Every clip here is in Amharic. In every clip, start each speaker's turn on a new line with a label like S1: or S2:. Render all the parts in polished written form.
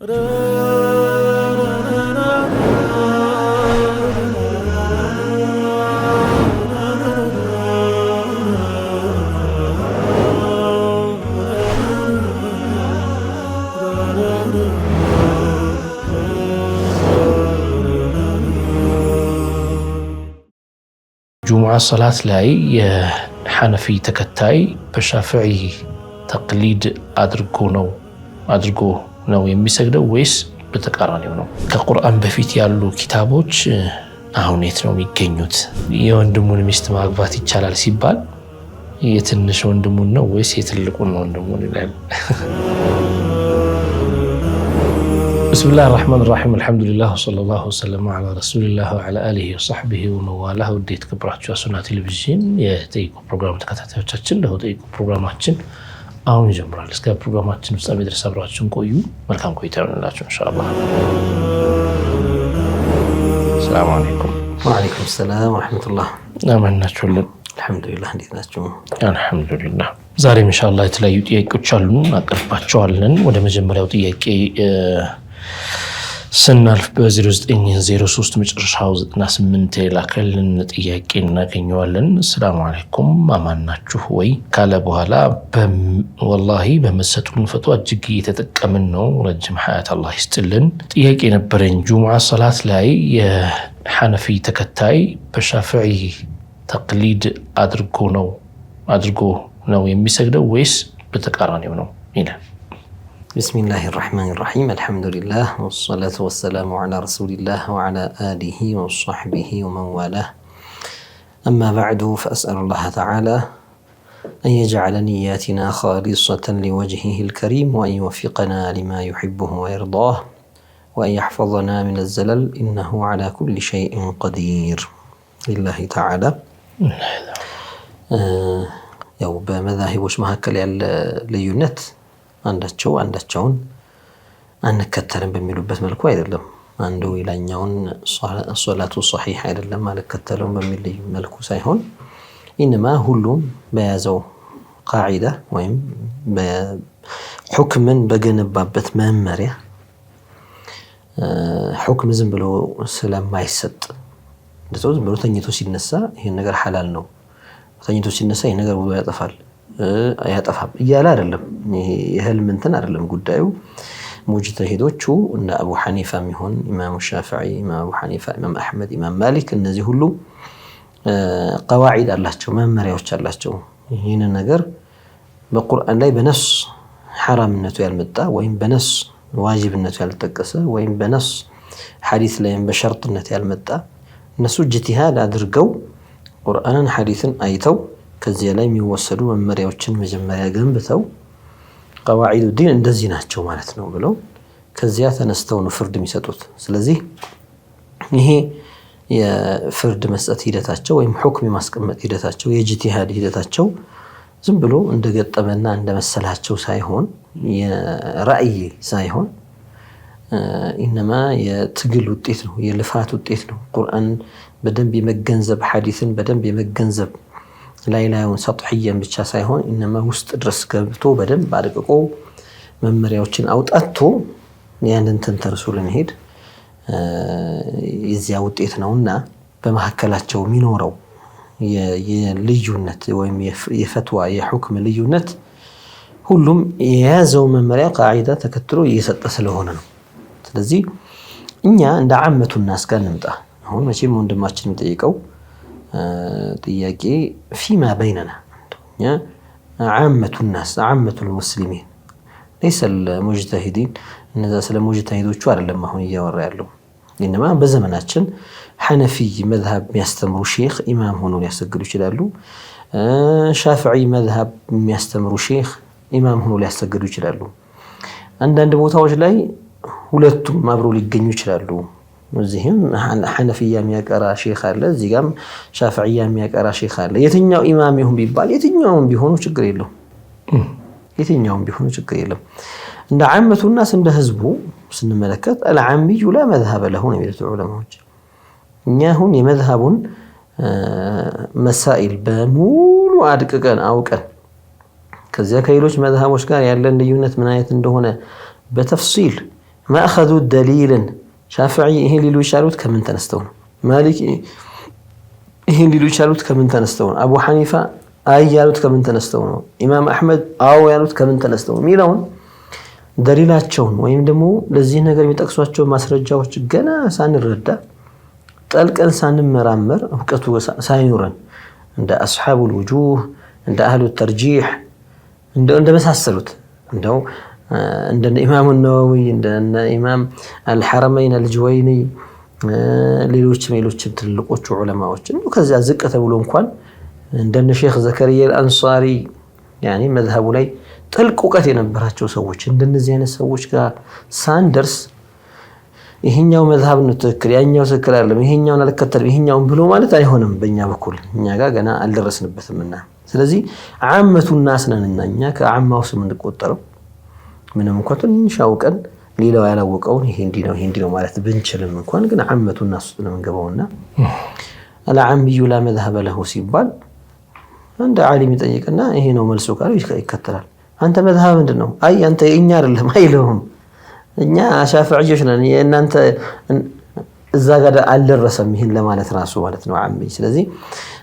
S1: جمعة صلاة لاي حنفي تكتاي بشافعي تقليد أدرقو ነው የሚሰግደው ወይስ በተቃራኒው ነው? ከቁርአን በፊት ያሉ ኪታቦች አሁን የት ነው የሚገኙት? የወንድሙን ሚስት ማግባት ይቻላል ሲባል የትንሽ ወንድሙን ነው ወይስ የትልቁን ወንድሙን ይላል? ብስሚላህ الرحمن الرحيم الحمد لله وصلى الله وسلم على رسول الله وعلى آله وصحبه ومن والاه وديت ክብራችሁ ሱና ቴሌቪዥን የጠይቁ ፕሮግራም ተከታታዮቻችን ለጠይቁ ፕሮግራማችን አሁን ይጀምራል። እስከ ፕሮግራማችን ፍጻሜ ድረስ አብራችሁን ቆዩ። መልካም ቆይታ ይሁንላችሁ ኢንሻአላህ። ሰላም አለይኩም።
S2: ወአለይኩም ሰላም ወራህመቱላህ።
S1: አማናችሁልን?
S2: አልহামዱሊላህ። እንዴት ናችሁ?
S1: አልহামዱሊላህ። ዛሬ ኢንሻአላህ የተለያዩ ጥያቄዎች አሉን፣ አቀርባቸዋለን። ወደ መጀመሪያው ጥያቄ ስናልፍ በ0903 መጨረሻው 98 የላከልን ጥያቄ እናገኘዋለን። ሰላም አለይኩም አማናችሁ ወይ ካለ በኋላ ወላሂ በመሰጡን ፈትዋ እጅግ እየተጠቀምን ነው። ረጅም ሐያት አላህ ይስጥልን። ጥያቄ ነበረኝ። ጁሙዓ ሰላት ላይ የሐነፊ ተከታይ በሻፊዒ ተቅሊድ አድርጎ ነው የሚሰግደው ወይስ በተቃራኒው ነው ይላል።
S2: بسم الله الرحمن الرحيم الحمد لله والصلاة والسلام على رسول الله وعلى آله وصحبه ومن والاه أما بعد فأسأل الله تعالى أن يجعل نياتنا خالصة لوجهه الكريم وأن يوفقنا لما يحبه ويرضاه وأن يحفظنا من الزلل إنه على كل شيء قدير لله تعالى. ያው በመዛሂቦች መካከል ያለ ልዩነት አንዳቸውን አንከተልም በሚሉበት መልኩ አይደለም። አንዱ ሌላኛውን ሶላቱ ሷሂህ አይደለም አልከተለውም በሚል መልኩ ሳይሆን ኢንማ ሁሉም በያዘው ቃዒዳ ወይም በሁክምን በገነባበት መመሪያ ሁክም ዝም ብሎ ስለማይሰጥ እንደው ዝም ብሎ ተኝቶ ሲነሳ ይሄን ነገር ሐላል ነው፣ ተኝቶ ሲነሳ ይሄን ነገር ውዱእ ያጠፋል እያለ አይደለም። የህልም እንትን አይደለም ጉዳዩ። ሙጅተሂዶቹ እና አቡ ሐኒፋ የሚሆን ኢማሙ ሻፊዒ፣ ኢማም አቡ ሐኒፋ፣ ኢማም አህመድ፣ ኢማም ማሊክ እነዚህ ሁሉ ቀዋዒድ አላቸው፣ መመሪያዎች አላቸው። ይህን ነገር በቁርአን ላይ በነስ ሐራምነቱ ያልመጣ ወይም በነስ ዋጅብነቱ ያልተጠቀሰ ወይም በነስ ሐዲስ ላይም በሸርጥነት ያልመጣ እነሱ ኢጅቲሃድ አድርገው ቁርአንን ሐዲስን አይተው ከዚያ ላይ የሚወሰዱ መመሪያዎችን መጀመሪያ ገንብተው ቀዋዒዱ ዲን እንደዚህ ናቸው ማለት ነው ብለው ከዚያ ተነስተው ነው ፍርድ የሚሰጡት። ስለዚህ ይሄ የፍርድ መስጠት ሂደታቸው ወይም ሁክም የማስቀመጥ ሂደታቸው የኢጅቲሃድ ሂደታቸው ዝም ብሎ እንደገጠመና እንደመሰላቸው ሳይሆን የራእይ ሳይሆን ኢንማ የትግል ውጤት ነው፣ የልፋት ውጤት ነው። ቁርአን በደንብ የመገንዘብ ሐዲስን በደንብ የመገንዘብ ላይላዩን ሰጥሕየን ብቻ ሳይሆን ኢንማ ውስጥ ድረስ ገብቶ በደንብ አድቅቆ መመሪያዎችን አውጣቶ ያንን ተንተርሶ ለመሄድ የዚያ ውጤት ነውና በመካከላቸው የሚኖረው የልዩነት ወይም የፈትዋ የሁክም ልዩነት ሁሉም የያዘው መመሪያ ቃዒዳ ተከትሎ እየሰጠ ስለሆነ ነው። ስለዚህ እኛ እንደ ዓመቱ ናስ ጋር እንምጣ። አሁን መቼም ወንድማችን የሚጠይቀው ጥያቄ ፊማ በይነና ዓመቱ ናስ ዓመቱ ሙስሊሚን ليس المجتهدين እነዛ ስለ ሙጅተሂዶቹ አይደለም አሁን እያወራ ያለው። ኢንማ በዘመናችን ሐነፊ መዝሀብ የሚያስተምሩ ሼኽ ኢማም ሆኖ ሊያሰግዱ ይችላሉ። ሻፊዒ መዝሀብ የሚያስተምሩ ሼኽ ኢማም ሆኖ ሊያሰግዱ ይችላሉ። አንዳንድ ቦታዎች ላይ ሁለቱም አብረው ሊገኙ ይችላሉ። እዚህም ሐነፊያ የሚያቀራ ሼኽ አለ፣ እዚህ ጋርም ሻፊዒያ የሚያቀራ ሼኽ አለ። የትኛው ኢማም ይሁን ቢባል የትኛውም ቢሆኑ ችግር የለውም። እንደ ዓመቱ ናስ እንደ ህዝቡ ስንመለከት አልዓሚዩ ላ መዝሀበ ለሁ ነው የሚሉት ዑለማዎች። እኛ አሁን የመዝሀቡን መሳኢል በሙሉ አድቅቀን አውቀን ከዚያ ከሌሎች መዝሀቦች ጋር ያለን ልዩነት ምን አይነት እንደሆነ በተፍሲል ما أخذوا دليلا شافعي إيه اللي يشالوت كمن تنستون مالك إيه اللي يشالوت كمن تنستون أبو حنيفة أي يالوت كمن تنستون إمام أحمد أو يالوت كمن تنستون ميلون دليلاتشون ويم دمو لزيه نقر يتقصواتشو ماسرجاوش جنا سان الردة تلك إنسان مرامر وكتو ساينورا عند أصحاب الوجوه عند أهل الترجيح عند مساسلوت عند الإمام النووي عند إمام الحرمين الجويني ሌሎችም ትልቆቹ ዑለማዎች ነው ከዛ ዝቅ ተብሎ እንኳን እንደነ ሼክ ዘከሪያ አልአንሳሪ يعني መዝሐቡ ላይ ጥልቅ ዕውቀት የነበራቸው ሰዎች እንደነዚህ አይነት ሰዎች ጋር ሳንደርስ ይሄኛው መዝሐብ ነው ትክክል ያኛው ትክክል አይደለም ይሄኛውን አልከተልም ይሄኛውን ብሎ ማለት አይሆንም በእኛ በኩል እኛ ጋር ገና አልደረስንበትምና ስለዚህ ዓመቱ الناس ነንና እኛ ከዓማው ስም እንቆጠረው ምንም እንኳን ትንሽ አውቀን ሌላው ያላወቀውን ይሄ እንዲ ነው ማለት ብንችልም እንኳን ግን ዓመቱ الناس ነው እንገባውና العامي لا مذهب له ሲባል عند عالم يጠይቅና ይሄ ነው መልሱ ካለ ይከተላል አንተ መዝሐብ ምንድነው አይ አንተ የኛ አይደለም አይለውም እኛ ሻፊዒዎች ነን እናንተ እዛ ጋር አልደረሰም ይሄን ለማለት ራሱ ማለት ነው ዓሚ ስለዚህ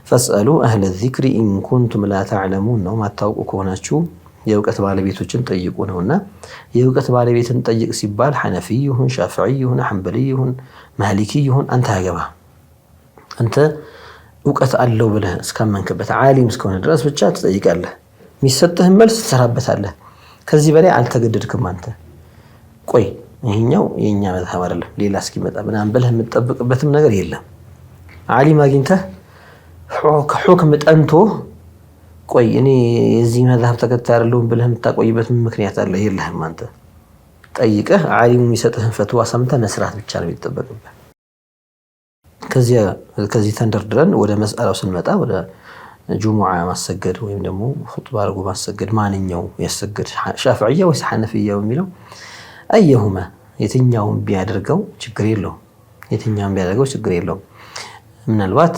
S2: فاسالوا اهل الذكر ان كنتم لا تعلمون ነው ማታውቁ ከሆናችሁ የዕውቀት ባለቤቶችን ጠይቁ ነውና የዕውቀት ባለቤትን ጠይቅ ሲባል ሐነፊ ይሁን ሻፊዒ ይሁን ሐንበሊ ይሁን ማሊኪ ይሁን አንተ አገባ አንተ ዕውቀት አለው ብለህ እስከመንከበት ዓሊም እስከሆነ ድረስ ብቻ ትጠይቃለህ የሚሰጥህ መልስ ትሰራበታለህ ከዚህ በላይ አልተገደድክም አንተ ቆይ ይሄኛው የኛ መዝሐብ አይደለም ሌላ እስኪመጣ ምናምን ብለህ የምትጠብቅበትም ነገር የለም ዓሊም አግኝተህ ሁክም ጠንቶ ቆይ እኔ የዚህ መዝሐብ ተከታይ አይደለሁም ብለህ የምታቆይበት ምክንያት አለ የለህም አንተ ጠይቀህ ዓሊሙ የሚሰጥህን ፈትዋ ሰምተህ መስራት ብቻ ነው የሚጠበቅብህ ከዚህ ተንደርድረን ወደ መስአላው ስንመጣ ወደ ጁሙዓ ማሰገድ ወይም ደግሞ ኹጥባ አርጎ ማሰገድ ማንኛው ያሰገድ ሻፊዒያ ወይስ ሐነፊያ የሚለው አየሁማ የትኛውም ቢያደርገው ችግር የለውም ምናልባት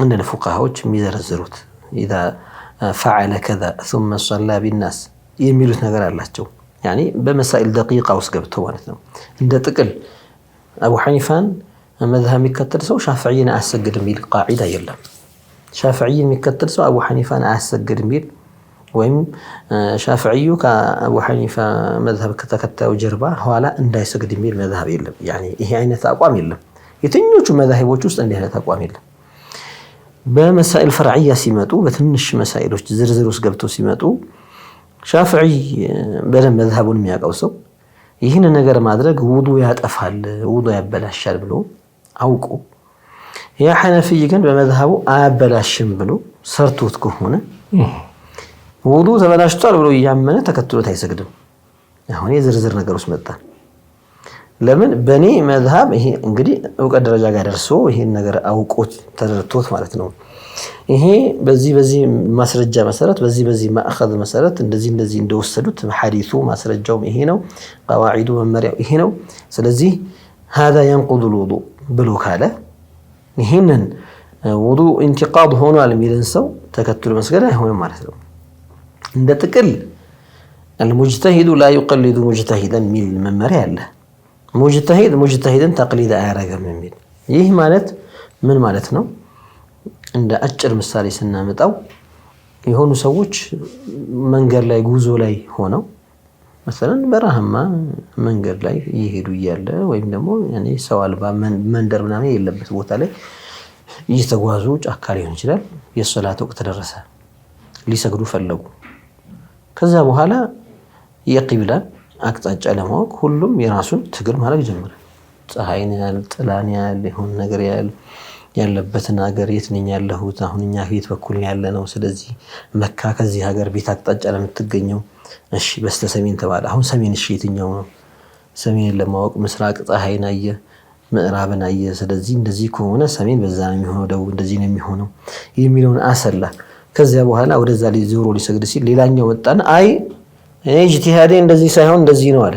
S2: እንደ ፉቃሃዎች የሚዘረዝሩት اذا فعل كذا ثم صلى بالناس የሚሉት ነገር አላቸው يعني በመሳኢል ደቂቃ ውስጥ ገብተው ማለት ነው እንደ ጥቅል አቡ ሐኒፋን መዝሐብ የሚከተል ሰው ሻፊዒን አያሰግድም የሚል ቃዒዳ የለም ሻፊዒን የሚከተል ሰው አቡ ሐኒፋን አያሰግድም የሚል ወይም ሻፊዒዩ ከአቡ ሐኒፋ መዝሐብ ከተከታዩ ጀርባ ኋላ እንዳይሰግድ የሚል መዝሐብ የለም يعني ይሄ አይነት አቋም የለም የትኞቹ መዝሐቦች ውስጥ እንዲህ አይነት አቋም የለም በመሳኢል ፈርዕያ ሲመጡ በትንሽ መሳኢሎች ዝርዝር ውስጥ ገብተው ሲመጡ ሻፊዒ በደም መዝሐቡን የሚያውቀው ሰው ይህን ነገር ማድረግ ውዱ ያጠፋል ውዱ ያበላሻል ብሎ አውቆ ያ ሐነፊ ግን በመዝሐቡ አያበላሽም ብሎ ሰርቶት ከሆነ ውዱ ተበላሽቷል ብሎ ያመነ ተከትሎት አይሰግድም አሁን የዝርዝር ነገር ውስጥ መጣ ለምን በኔ መዝሐብ ይሄ እንግዲህ ዕውቀት ደረጃ ጋር ደርሶ ይሄን ነገር አውቆት ተረድቶት ማለት ነው ይሄ በዚህ ማስረጃ መሰረት በዚህ ማእኸዝ መሰረት እንደዚህ እንደወሰዱት በሐዲሱ ማስረጃው ይሄ ነው ቃዋዒዱ መመሪያው ይሄ ነው ስለዚህ هذا ينقض الوضوء ብሎ ካለ ይሄንን ውዱእ ኢንቲቃድ ሆኗል የሚልን ሰው ተከትሎ መስገድ አይሆንም ማለት ነው እንደ ጥቅል المجتهد لا يقلد مجتهدا ሚል መመሪያ አለ ሙጅተሂድን ተቅሊድ አያረጋም የሚል ይህ ማለት ምን ማለት ነው እንደ አጭር ምሳሌ ስናመጣው የሆኑ ሰዎች መንገድ ላይ ጉዞ ላይ ሆነው مثلا በረሃማ መንገድ ላይ ይሄዱ ይያለ ወይም ደግሞ ያኔ ሰው አልባ መንደር ምናምን የለበት ቦታ ላይ እየተጓዙ ጫካ ሊሆን ይችላል የሶላት ወቅት ደረሰ ሊሰግዱ ፈለጉ ከዛ በኋላ የቂብላ አቅጣጫ ለማወቅ ሁሉም የራሱን ትግል ማድረግ ጀመረ ፀሐይን ያል ጥላን ያል ይሁን ነገር ያለበትን ሀገር የትኛው ያለሁት አሁን እኛ ፊት በኩል ያለ ነው ስለዚህ መካ ከዚህ ሀገር ቤት አቅጣጫ ለምትገኘው እሺ በስተሰሜን ተባለ አሁን ሰሜን እሺ የትኛው ነው ሰሜን ለማወቅ ምስራቅ ፀሐይን አየ ምዕራብን አየ ስለዚህ እንደዚህ ከሆነ ሰሜን በዛ ነው የሚሆነው ደቡብ እንደዚህ ነው የሚሆነው የሚለውን አሰላ ከዚያ በኋላ ወደዛ ላይ ዞሮ ሊሰግድ ሲል ሌላኛው ወጣና አይ እኔ ኢጅቲሃዴ እንደዚህ ሳይሆን እንደዚህ ነው አለ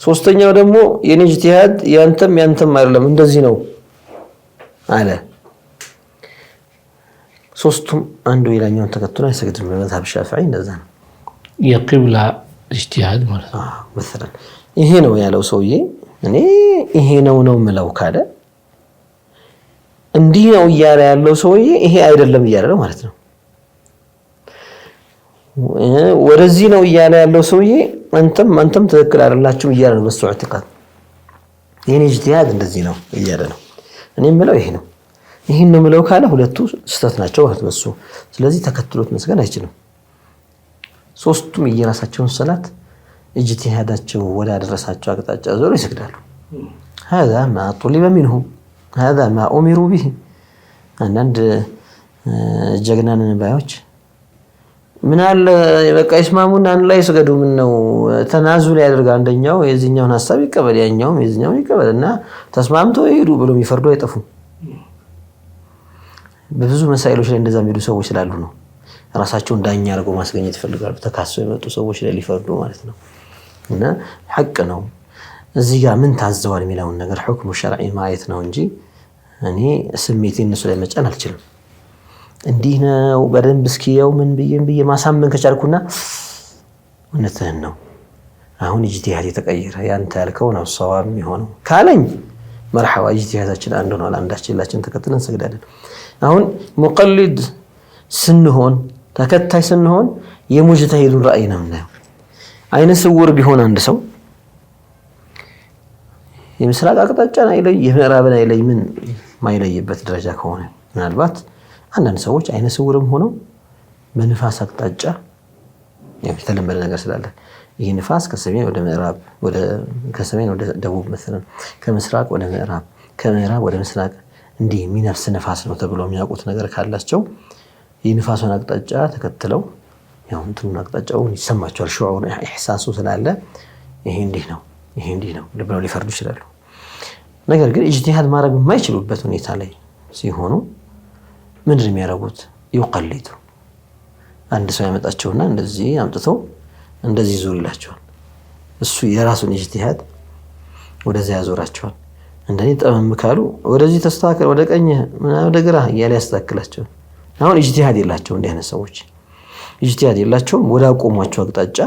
S2: ሶስተኛው ደግሞ የኔ ኢጅቲሃድ ያንተም አይደለም እንደዚህ ነው አለ ሶስቱም አንዱ ሌላኛውን ተከትሎ አይሰግድም በመዝሐብ ሻፊዒ እንደዛ ነው
S1: የቂብላ ኢጅቲሃድ ማለት ነው።
S2: مثلا ይሄ ነው ያለው ሰውዬ እኔ ይሄ ነው ምለው ካለ እንዲህ ነው እያለ ያለው ሰውዬ ይሄ አይደለም እያለ ነው ማለት ነው። ወደዚህ ነው እያለ ያለው ሰውዬ አንተም ትክክል አይደላችሁም እያለ ነው በሱ ኢዕቲቃድ። የኔ ኢጅቲሃድ እንደዚህ ነው እያለ ነው። እኔ የምለው ይሄ ነው ይሄን ነው ምለው ካለ ሁለቱ ስህተት ናቸው ማለት ነው። ስለዚህ ተከትሎት መስገድ አይችልም። ሶስቱም የራሳቸውን ሰላት ኢጅቲሃዳቸው ወደ አደረሳቸው አቅጣጫ ዞሮ ይሰግዳሉ። هذا ما طلب منهم هذا ما أمروا به አንዳንድ ጀግናን ባዮች ምን አለ በቃ ይስማሙና አንድ ላይ ይስገዱ። ምን ነው ተናዙል ያደርጋ አንደኛው የዚህኛውን ሐሳብ ይቀበል ያኛውም የዚህኛውን ይቀበልና ተስማምተው ይሄዱ ብሎ የሚፈርዱ አይጠፉም። በብዙ መሳኢሎች ላይ እንደዛ የሚሉ ሰዎች ስላሉ ነው ራሳቸውን ዳኛ አድርገው ማስገኘት ይፈልጋሉ። ተካሰው የመጡ ሰዎች ላይ ሊፈርዱ ማለት ነው። እና ሐቅ ነው እዚህ ጋር ምን ታዘዋል የሚለውን ነገር ሁክሙ ሸርዒ ማየት ነው እንጂ እኔ ስሜቴን እነሱ ላይ መጫን አልችልም። እንዲህ ነው በደንብ እስኪየው ምን ብዬ ማሳመን ከቻልኩና እውነትህን ነው አሁን ኢጅቲሃድ የተቀየረ ያንተ ያልከው ነው ሰዋብ የሚሆነው ካለኝ መርሐባ ኢጅቲሃዳችን አንድ ነው አንዳችላችን ተከትለን እንሰግዳለን። አሁን ሙቀሊድ ስንሆን ተከታይ ስንሆን የሙጅተሂዱን ራእይ ነው የምናየው። አይነ ስውር ቢሆን አንድ ሰው የምስራቅ አቅጣጫን አይለይ የምዕራብን አይለይ ምን ማይለይበት ደረጃ ከሆነ ምናልባት አንዳንድ ሰዎች አይነ ስውርም ሆነው በንፋስ አቅጣጫ የተለመደ ነገር ስላለ ይህ ንፋስ ከሰሜን ወደ ምዕራብ ከሰሜን ወደ ደቡብ مثلا ከምስራቅ ወደ ምዕራብ ከምዕራብ ወደ ምስራቅ እንዲህ የሚነፍስ ንፋስ ነው ተብሎ የሚያውቁት ነገር ካላቸው የንፋሱን አቅጣጫ ተከትለው ያው እንትኑን አቅጣጫውን ይሰማቸዋል ሹዑር ኢህሳሱ ስላለ ይሄ እንዲህ ነው ብለው ሊፈርዱ ይችላሉ። ነገር ግን ኢጅቲሃድ ማድረግ የማይችሉበት ሁኔታ ላይ ሲሆኑ ምንድን የሚያደርጉት ይቀልዱ። አንድ ሰው ያመጣቸውና እንደዚህ አምጥተው እንደዚህ ዙር ይላቸዋል። እሱ የራሱን ኢጅቲሃድ ወደዛ ያዞራቸዋል። እንደኔ ጠመም ካሉ ወደዚህ ተስተካከል ወደ ቀኝ ወደ ግራ እያለ ያስተካክላቸዋል። አሁን ኢጅቲሃድ የላቸውም እንዲህ አይነት ሰዎች ኢጅቲሃድ የላቸውም። ወደ አቆሟቸው አቅጣጫ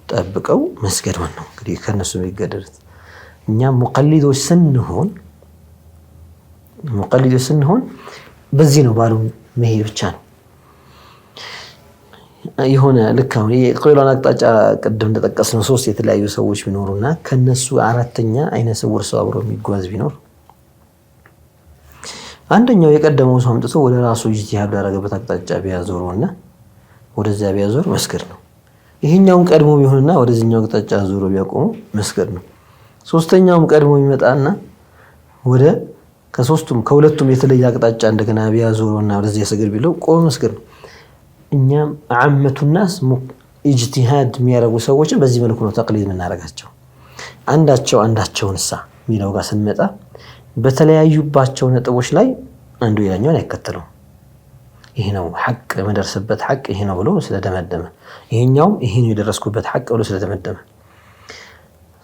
S2: ጠብቀው መስገድ ነው እንግዲህ ከነሱ የሚገደሉት። እኛም ሙቀሊዶች ስንሆን በዚህ ነው ባሉ መሄድ ብቻ ነው። የሆነ ልክ አሁን የቆይሏን አቅጣጫ ቅድም እንደጠቀስነው ሶስት የተለያዩ ሰዎች ቢኖሩና ከነሱ አራተኛ አይነ ስውር ሰው አብሮ የሚጓዝ ቢኖር አንደኛው የቀደመው ሰው አምጥቶ ወደ ራሱ ኢጅቲሃድ ያደረገበት አቅጣጫ ቢያዞርና ወደዛ ቢያዞር መስገድ ነው። ይሄኛውን ቀድሞ ቢሆንና ወደዚህኛው አቅጣጫ ዞሮ ቢያቆሙ መስገድ ነው። ሶስተኛውም ቀድሞ ይመጣና ወደ ከሁለቱም የተለየ አቅጣጫ እንደገና ቢያዞርና ወደዚህ ያሰግድ ቢለው ቆሞ መስገድ ነው። እኛም አመቱ الناس ኢጅቲሃድ የሚያደርጉ ሰዎችን በዚህ መልኩ ነው ተቅሊድ የምናደርጋቸው። አንዳቸውን ሚለው ጋር ስንመጣ በተለያዩባቸው ነጥቦች ላይ አንዱ ሌላኛውን አይከተለው። ይሄ ነው ሐቅ መደረስበት ሐቅ ይሄ ነው ብሎ ስለደመደመ ይሄኛው ይሄ ነው የደረስኩበት ሐቅ ብሎ ስለደመደመ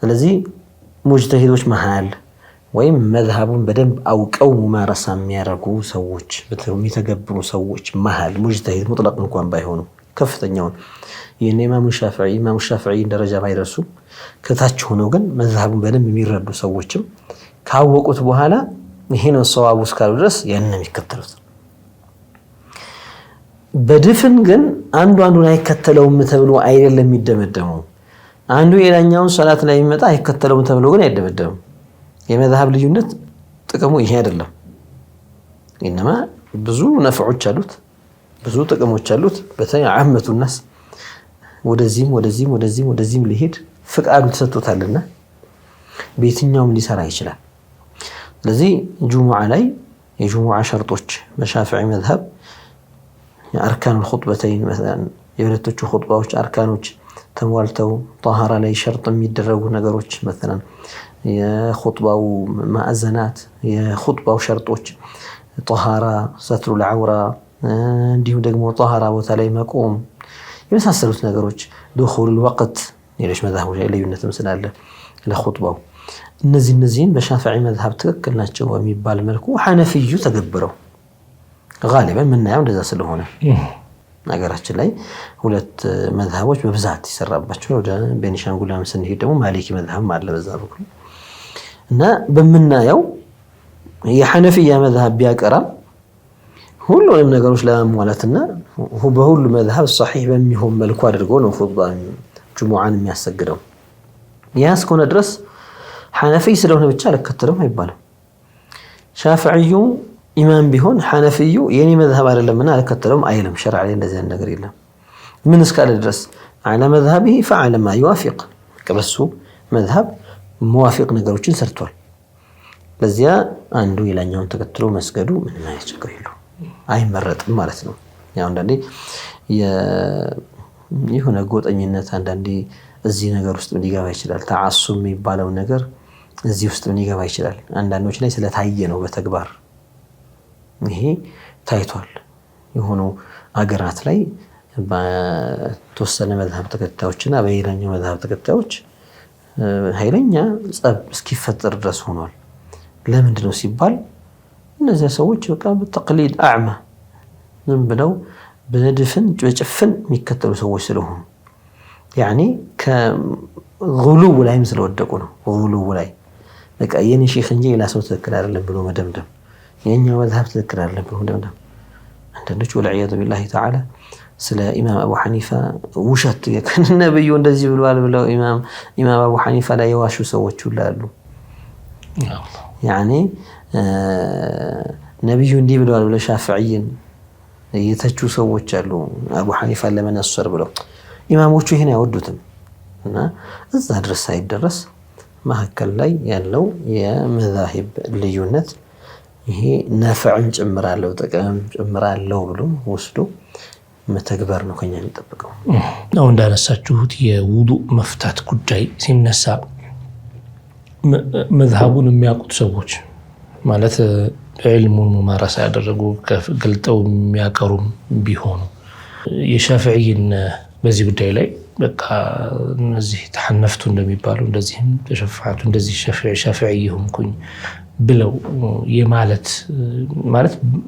S2: ስለዚህ ሙጅተሂዶች መሃል ወይም መዝሐቡን በደንብ አውቀው ሙማረሳ የሚያደርጉ ሰዎች በተገብሩ ሰዎች መሃል ሙጅተሂድ ሙጥለቅ እንኳን ባይሆኑ ከፍተኛውን የኢማሙ ሻፊዒ ደረጃ ባይደርሱ ከታች ሆነው ግን መዝሐቡን በደንብ የሚረዱ ሰዎችም ካወቁት በኋላ ይሄ ነው ሰዋቡ እስካሉ ድረስ ያንን የሚከተሉት። በድፍን ግን አንዱን አይከተለውም ተብሎ አይደለም የሚደመደመው። አንዱ የላኛውን ሰላት ላይ የሚመጣ አይከተለውም ተብሎ ግን አይደመደምም። የመዝሐብ ልዩነት ጥቅሙ ይሄ አይደለም። ኢንማ ብዙ ነፍዖች አሉት ብዙ ጥቅሞች አሉት። በተለይ አመቱ الناس ወደዚህም ሊሄድ ፍቃዱ ተሰጥቶታልና በየትኛውም ሊሰራ ይችላል። ስለዚህ ጁሙዓ ላይ የጁሙዓ ሸርጦች በሻፊዒ መዝሐብ የአርካን الخطبتين مثلا የሁለቶቹ ኹጥባዎች አርካኖች ተሟልተው ጧሃራ ላይ ሸርጥ የሚደረጉ ነገሮች مثلا የኹጥባው ማዕዘናት የኹጥባው ሸርጦች ጧሃራ ሰትሩ العውራ እንዲሁም ደግሞ ጧሃራ ቦታ ላይ መቆም የመሳሰሉት ነገሮች دخول الوقت የሌሎች መዝሐቦች ልዩነትም ስላለ ለኹጥባው እነዚህን በሻፊዒ መዝሐብ ትክክል ናቸው በሚባል መልኩ ሐነፊዩ ተገብረው غالبا ምናየው እንደዛ ስለሆነ ሀገራችን ላይ ሁለት መዝሀቦች በብዛት ይሰራባቸው። ወደ ቤኒሻንጉል ስንሄድ ደግሞ ማሊኪ መዝሀብ አለ በዛ በኩል እና በመናየው የሐነፊያ መዝሀብ ቢያቀራም ሁሉንም ነገሮች ለማሟላትና በሁሉ መዝሀብ ሷሂህ በሚሆን መልኩ አድርጎ ነው ኹጥባ ጁሙዓን የሚያሰግደው። ያ እስከሆነ ድረስ ሐነፊ ስለሆነ ብቻ አልከተለውም አይባልም። ሻፊዒዩ ኢማም ቢሆን ሐነፊዩ የኔ መዝሀብ አይደለምና አልከተለውም አይልም። ሸርዕ ላይ እንደዚህ አይነት ነገር የለም። ምን እስካለ ድረስ አለ መዝሀቢሂ ፈዐለ ማ ይዋፊቅ ከበሱ መዝሀብ ሙዋፊቅ ነገሮችን ሰርቷል። ለዚያ አንዱ ሌላኛውን ተከትሎ መስገዱ ምንም አይነት ችግር የለውም፣ አይመረጥም ማለት ነው። ያው አንዳንዴ የሆነ ጎጠኝነት አንዳንዴ እዚህ ነገር ውስጥ ሊገባ ይችላል። ተዓሱብ የሚባለው ነገር እዚህ ውስጥ ሊገባ ይችላል። አንዳንዶች ላይ ስለታየ ነው በተግባር ይሄ ታይቷል። የሆኑ አገራት ላይ በተወሰነ መዝሀብ ተከታዮችና በሌላኛው መዝሀብ ተከታዮች ኃይለኛ ጸብ እስኪፈጠር ድረስ ሆኗል። ለምንድን ነው ሲባል እነዚያ ሰዎች በቃ በተቅሊድ አዕማ ዝም ብለው በድፍን በጭፍን የሚከተሉ ሰዎች ስለሆኑ ያኔ ከጉሉው ላይም ስለወደቁ ነው። ጉሉው ላይ በቃ የኔ ሼኽ እንጂ ሌላ ሰው ትክክል አይደለም ብሎ መደምደም፣ የኛው መዝሀብ ትክክል አይደለም ብሎ መደምደም። አንዳንዶች ወልዒያዙ ቢላሂ ተዓላ ስለ ኢማም አቡ ሐኒፋ ውሸት ነብዩ እንደዚህ ብለዋል ብለው ኢማም አቡ ሐኒፋ ላይ የዋሹ ሰዎች ሁሉ አሉ። ያኔ ነብዩ እንዲህ ብለዋል ብለው ሻፊዒን የተቹ ሰዎች አሉ። አቡ ሐኒፋን ለመነሰር ብለው ኢማሞቹ ይሄን አይወዱትም እና እዛ ድረስ ሳይደረስ መሀከል ላይ ያለው የመዛሂብ ልዩነት ይሄ ነፍዕም ጭምራለው ጥቅምም ጭምራለው ብሎ ወስዶ መተግበር ነው ከኛ የሚጠብቀው።
S1: አሁን እንዳነሳችሁት የውዱእ መፍታት ጉዳይ ሲነሳ መዝሀቡን የሚያውቁት ሰዎች ማለት ዒልሙን ሙማረሳ ያደረጉ ገልጠው የሚያቀሩም ቢሆኑ የሻፊዒን በዚህ ጉዳይ ላይ በቃ እነዚህ ተሐነፍቱ እንደሚባሉ እንደዚህም ተሸፋዓቱ እንደዚህ ሻፊዒ ሆንኩኝ ብለው የማለት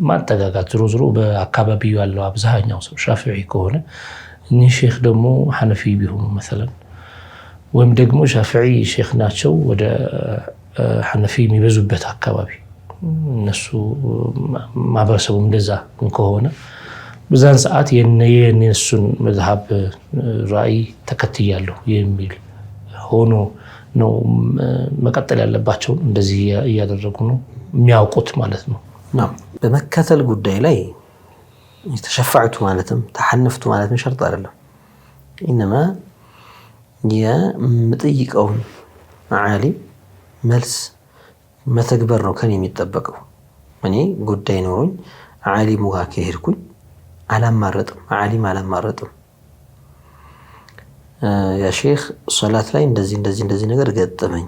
S1: ማጠጋጋት ዞሮ በአካባቢው ያለው አብዛኛው ሰው ሻፊዒ ከሆነ እኚህ ሼኽ ደግሞ ሐነፊ ቢሆኑ መሰለን ወይም ደግሞ ሻፊዒ ሼኽ ናቸው ወደ ሐነፊ የሚበዙበት አካባቢ እነሱ ማህበረሰቡም እንደዛ ከሆነ በዛን ሰዓት የነሱን መዝሀብ ራእይ ተከትያለሁ የሚል ሆኖ ነው መቀጠል ያለባቸው። እንደዚህ እያደረጉ ነው የሚያውቁት ማለት ነው።
S2: በመከተል ጉዳይ ላይ ተሸፋዕቱ ማለትም ተሐነፍቱ ማለትም ሸርጥ አይደለም። ኢነማ የምጠይቀውን ዓሊም መልስ መተግበር ነው ከኔ የሚጠበቀው። እኔ ጉዳይ ኖሮኝ ዓሊሙ ጋር ከሄድኩኝ አላማረጥም፣ ዓሊም አላማረጥም። ያ ሼኽ ሶላት ላይ እንደዚህ ነገር ገጠመኝ፣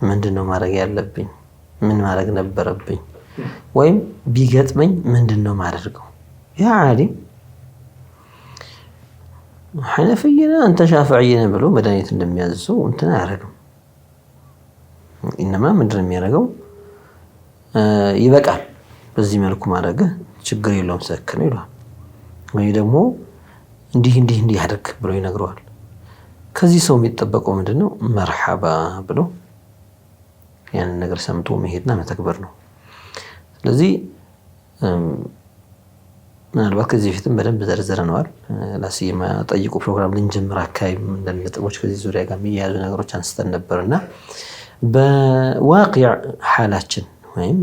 S2: ምንድነው ማድረግ ያለብኝ? ምን ማድረግ ነበረብኝ? ወይም ቢገጥመኝ ምንድነው ማድረገው? ያ ዓሊም ሐነፊይና አንተ ሻፊዒና ብሎ መድኃኒት እንደሚያዝሰው እንትን አያደርግም። ኢነማ ምንድነው የሚያደርገው? ይበቃል፣ በዚህ መልኩ ማድረግ ችግር የለውም ሰክን ይሏል። ወይ ደግሞ እንዲህ አድርግ ብሎ ይነግረዋል። ከዚህ ሰው የሚጠበቀው ምንድነው? መርሐባ ብሎ ያንን ነገር ሰምቶ መሄድና መተግበር ነው። ስለዚህ ምናልባት ከዚህ በፊትም በደንብ ዘርዝረነዋል። ላሲማ ጠይቁ ፕሮግራም ልንጀምር አካባቢ እንደነ ነጥቦች ከዚህ ዙሪያ ጋር የሚያያዙ ነገሮች አንስተን ነበርና በዋቂዕ ሐላችን ወይም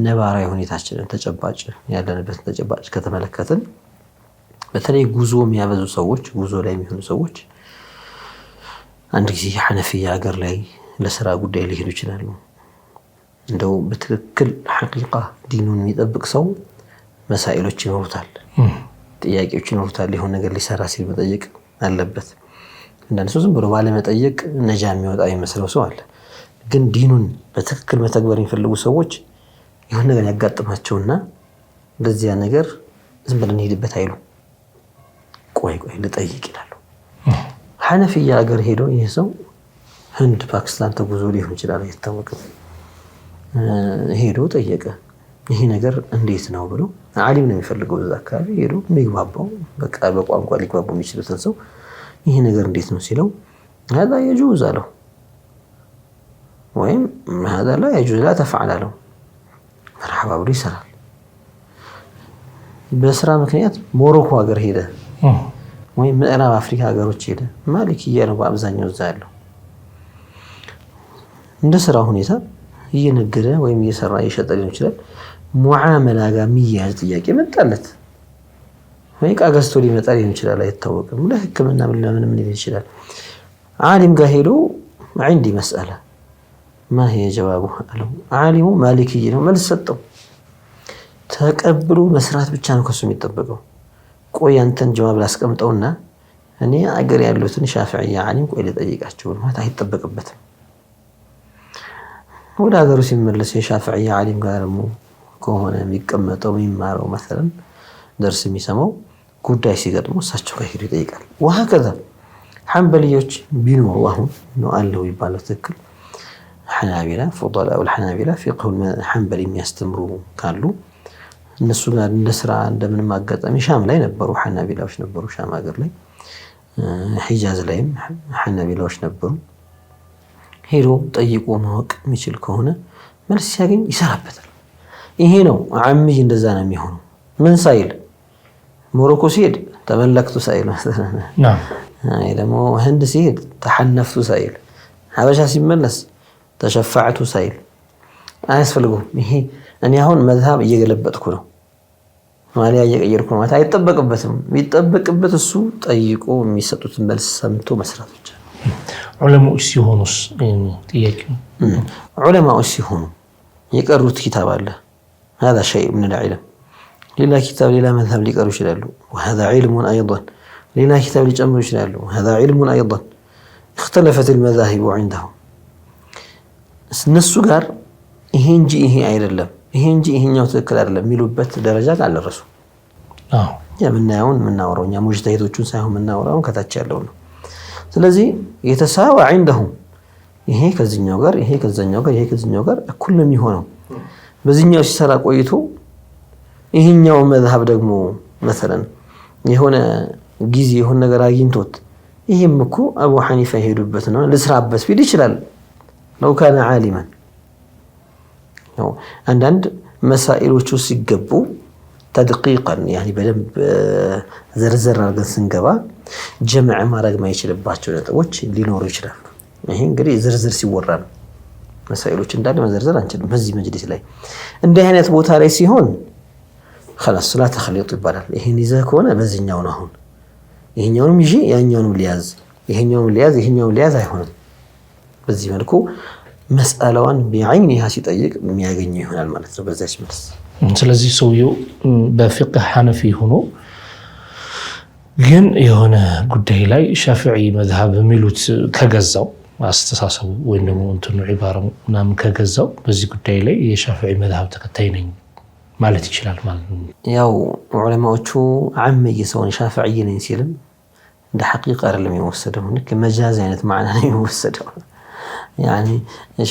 S2: ነባራዊ ሁኔታችንን ተጨባጭ ያለንበትን ተጨባጭ ከተመለከትን በተለይ ጉዞ የሚያበዙ ሰዎች ጉዞ ላይ የሚሆኑ ሰዎች አንድ ጊዜ ሐነፊያ ሀገር ላይ ለስራ ጉዳይ ሊሄዱ ይችላሉ። እንደው በትክክል ሐቂቃ ዲኑን የሚጠብቅ ሰው መሳኢሎች ይኖሩታል፣ ጥያቄዎች ይኖሩታል። የሆነ ነገር ሊሰራ ሲል መጠየቅ አለበት። አንዳንድ ሰው ዝም ብሎ ባለመጠየቅ ነጃ የሚወጣ የሚመስለው ሰው አለ። ግን ዲኑን በትክክል መተግበር የሚፈልጉ ሰዎች የሆነ ነገር ያጋጥማቸውና ለዚያ ነገር ዝም ብለን እንሄድበት አይሉ፣ ቆይ ልጠይቅ ይላሉ። ሐነፊያ ሀገር ሄዶ ይህ ሰው ህንድ፣ ፓኪስታን ተጉዞ ሊሆን ይችላል አይታወቅም። ሄዶ ጠየቀ፣ ይሄ ነገር እንዴት ነው ብሎ ዓሊም ነው የሚፈልገው እዛ አካባቢ ሄዶ የሚግባባው በቃ በቋንቋ ሊግባባው የሚችሉትን ሰው ይሄ ነገር እንዴት ነው ሲለው هذا يجوز له ወይም هذا لا يجوز لا تفعل له مرحبا ብሎ ይሰራል። በስራ ምክንያት ሞሮኮ ሀገር ሄደ ወይም ምዕራብ አፍሪካ ሀገሮች ሄደ ማሊክያ ነው በአብዛኛው እዛ ያለው እንደ ስራ ሁኔታ እየነገደ ወይም እየሰራ እየሸጠ ሊሆን ይችላል። ሙዓመላ ጋር የሚያዝ ጥያቄ መጣለት ወይ ዕቃ ገዝቶ ሊመጣ ሊሆን ይችላል አይታወቅም። ለሕክምና ምን ሊሆን ይችላል። ዓሊም ጋር ሄዶ عندي مسألة ما هي جوابها له ዓሊሙ ማሊክይ ነው መልስ ሰጠው። ተቀብሎ መስራት ብቻ ነው ከሱ የሚጠበቀው። ቆይ አንተን ጀዋብ ላስቀምጠውና እኔ አገር ያሉትን ሻፊዒያ ዓሊም ቆይ ልጠይቃቸው ማለት አይጠበቅበትም። ወደ ሀገሩ ሲመለስ የሻፊዒያ ዓሊም ጋር ደግሞ ከሆነ የሚቀመጠው የሚማረው مثلا درس የሚሰማው ጉዳይ ሲገጥመው እሳቸው ጋር ሄዶ ይጠይቃል። وهكذا ሐንበሊዮች ቢኖሩ አሁን ነው አለው ይባላል ትክክል ሐናቢላ فضلاء الحنابلة فقه الحنبلي የሚያስተምሩ ካሉ እነሱ ጋር እንደ ስራ እንደምንም አጋጣሚ ሻም ላይ ነበሩ ሐናቢላዎች ነበሩ ሻም ሀገር ላይ ሒጃዝ ላይም ሐናቢላዎች ነበሩ። ሄዶ ጠይቆ ማወቅ የሚችል ከሆነ መልስ ሲያገኝ ይሰራበታል። ይሄ ነው ዓሚይ እንደዛ ነው የሚሆነው። ምን ሳይል ሞሮኮ ሲሄድ ተመለክቱ ሳይል
S1: نعم
S2: አይ ደግሞ ህንድ ሲሄድ ተሐነፍቱ ሳይል ሀበሻ ሲመለስ ተሸፋዕቱ ሳይል አያስፈልገውም። ይሄ እኔ አሁን መዝሃብ እየገለበጥኩ ነው ማሊያ እየቀየርኩ ነው ማለት አይጠበቅበትም። የሚጠበቅበት እሱ ጠይቆ የሚሰጡትን መልስ ሰምቶ መስራት ብቻ።
S1: ዑለማዎች ሲሆኑስ ጥያቄው
S2: ዑለማዎች ሲሆኑ የቀሩት ኪታብ አለ هذا شيء من العلم ሌላ ኪታብ ሌላ መዝሃብ ሊቀሩ ይችላሉ وهذا علم ايضا ሌላ ኪታብ ሊጨምሩ ይችላሉ هذا علم ايضا اختلفت المذاهب عندهم እነሱ ጋር ይሄ እንጂ ይሄ አይደለም ይሄ እንጂ ይሄኛው ትክክል አይደለም የሚሉበት ደረጃ ካልደረሱ የምናወራው እኛ ሙጅተሂዶቹን ሳይሆን የምናወራው ከታች ያለው ነው። ስለዚህ የተሳዋ عندهم ይሄ ከዚህኛው ጋር ይሄ ከዛኛው ጋር ይሄ ከዚህኛው ጋር እኩል ነው የሚሆነው። በዚህኛው ሲሰራ ቆይቶ ይሄኛው መዝሃብ ደግሞ مثلا የሆነ ጊዜ የሆነ ነገር አግኝቶት ይሄም እኮ አቡ ሐኒፋ ሄዱበት ነው ለስራበት ቢል ይችላል لو كان عالما ነው። አንዳንድ መሳኢሎቹ ሲገቡ ተድቂቃን يعني በደንብ ዘርዘር አድርገን ስንገባ ጀምዕ ማድረግ ማይችልባቸው ነጥቦች ሊኖሩ ይችላል። ይሄ እንግዲህ ዝርዝር ሲወራ ነው። መሳኢሎች እንዳለ መዘርዘር አንችልም በዚህ መጅሊስ ላይ። እንዲህ አይነት ቦታ ላይ ሲሆን خلاص لا تخليط ይባላል። ይሄን ይዘህ ከሆነ በዚህኛው ነው አሁን ይሄኛውንም ይዤ ያኛውንም ሊያዝ ይሄኛውንም ሊያዝ ይሄኛውንም ሊያዝ አይሆንም። በዚህ መልኩ መስአላውን بعينها ሲጠይቅ የሚያገኘው ይሆናል ማለት ነው በዛች መልስ።
S1: ስለዚህ ሰውየው በፍቅህ ሐነፊ ሆኖ ግን የሆነ ጉዳይ ላይ ሻፊዒ መዝሃብ የሚሉት ከገዛው አስተሳሰቡ ወይም ደግሞ እንትኑ ዒባራው ምናምን ከገዛው በዚህ ጉዳይ ላይ የሻፊዒ መዝሃብ ተከታይ ነኝ ማለት ይችላል ማለት ነው።
S2: ያው ዑለማዎቹ ዓሚይ ሰውን ሻፊዒ ነኝ ሲልም እንደ ሐቂቃ አይደለም የሚወሰደው ልክ መጃዝ አይነት ማዕና ነው የሚወሰደው። يعني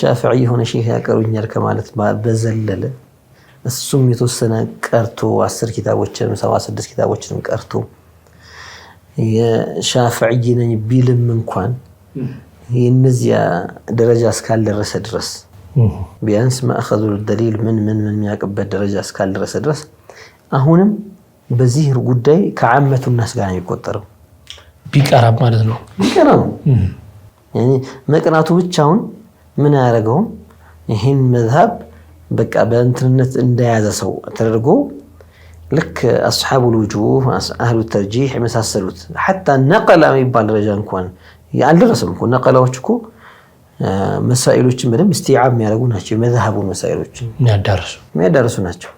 S2: ሻፊዒ ሆነ ሼህ ያቀሩኛል ከማለት በዘለለ እሱም የተወሰነ ቀርቶ 10 ኪታቦችን 76 ኪታቦችን ቀርቶ የሻፊዒ ነኝ ቢልም እንኳን የነዚያ ደረጃ እስካልደረሰ ድረስ ቢያንስ ማእኸዙ الدليل ምን የሚያቀበት ደረጃ እስካልደረሰ ድረስ አሁንም በዚህ ጉዳይ ከዓመቱ الناس ጋር ነው የሚቆጠረው።
S1: ቢቀራብ ማለት ነው
S2: ቢቀራብ يعني መቅናቱ ብቻውን ምን ያደርገውም ይሄን መዝሃብ በቃ በእንትነት እንደያዘ ሰው ተደርጎ ልክ اصحاب الوجوه اهل الترجيح መሳሰሉት حتى نقل የሚባል ደረጃ እንኳን ያልደረሰም እኮ ነቀላዎች እኮ መሳኢሎችን በደም استيعاب የሚያደርጉ ናቸው። መዝሃቡን መሳኢሎችን የሚያዳርሱ ናቸው።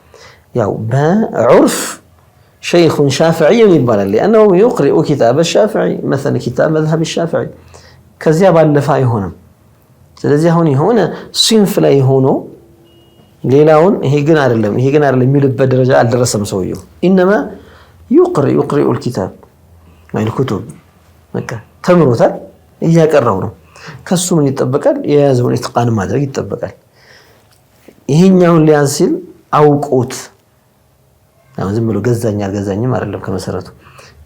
S2: ያው በዑርፍ شيخ شافعي ይባላል لانه يقرئ كتاب الشافعي مثلا كتاب مذهب الشافعي ከዚያ ባለፈ አይሆንም። ስለዚህ አሁን የሆነ ሲንፍ ላይ ሆኖ ሌላውን ይሄ ግን አይደለም የሚልበት ደረጃ አልደረሰም ሰውየው። انما يقرئ الكتاب والكتب በቃ ተምሮታል እያቀራው ነው። ከሱ ምን ይጠበቃል? የያዘውን ኢትቃን ማድረግ ይጠበቃል። ይሄኛውን ሊያዝ ሲል አውቆት ዝም ብሎ ገዛኝ አልገዛኝም አይደለም ከመሰረቱ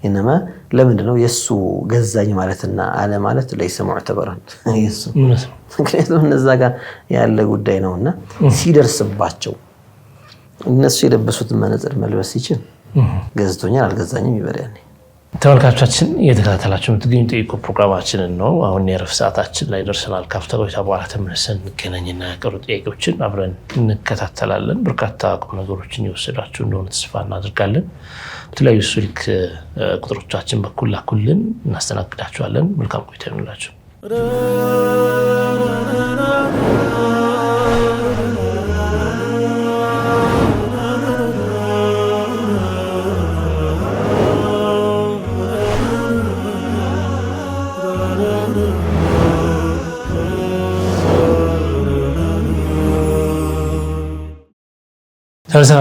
S2: إنما ለምንድነው የሱ ገዛኝ ማለትና አለ ማለት ለይሰ ሙዕተበራን የሱ ምክንያቱም እነዛ ጋር ያለ ጉዳይ ነውና ሲደርስባቸው እነሱ የለበሱትን መነጽር መልበስ ይችላል ገዝቶኛል አልገዛኝም ይበላል
S1: ተመልካቾቻችን እየተከታተላችሁ የምትገኙ ጠይቁ ፕሮግራማችንን ነው አሁን የረፍት ሰዓታችን ላይ ደርሰናል ካፍታ ቆይታ በኋላ ተመልሰን እንገናኝና ያቀሩ ጥያቄዎችን አብረን እንከታተላለን በርካታ ቁም ነገሮችን ይወስዳችሁ እንደሆነ ተስፋ እናደርጋለን በተለያዩ ስልክ ቁጥሮቻችን በኩል ላኩልን እናስተናግዳችኋለን መልካም ቆይታ ይሁንላችሁ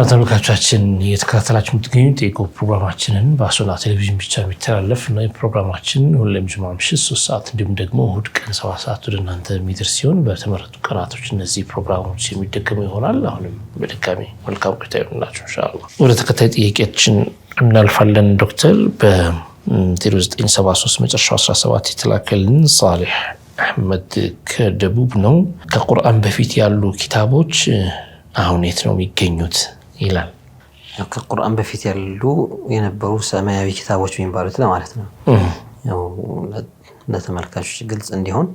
S1: ተመልካቾቻችን እየተከታተላችሁ የምትገኙ ጠይቁ ፕሮግራማችንን በአሶና ቴሌቪዥን ብቻ የሚተላለፍ ነው ፕሮግራማችን ሁሌም ጁምዓ ምሽት 3 ሰዓት እንዲሁም ደግሞ እሁድ ቀን 7 ሰዓት ወደ እናንተ የሚደርስ ሲሆን በተመረጡ ቀናቶች እነዚህ ፕሮግራሞች የሚደገሙ ይሆናል አሁንም በድጋሚ መልካም ቆይታ ይሁንላችሁ ኢንሻአላህ ወደ ተከታይ ጥያቄያችን እናልፋለን ዶክተር በ0973 መጨረሻው 17 የተላከልን ሳሊህ አህመድ ከደቡብ ነው ከቁርአን በፊት ያሉ ኪታቦች አሁን የት ነው የሚገኙት ይላል
S2: ከቁርአን በፊት ያሉ የነበሩ ሰማያዊ ኪታቦች የሚባሉት ለማለት ነው ያው ለተመልካቾች ግልጽ እንዲሆን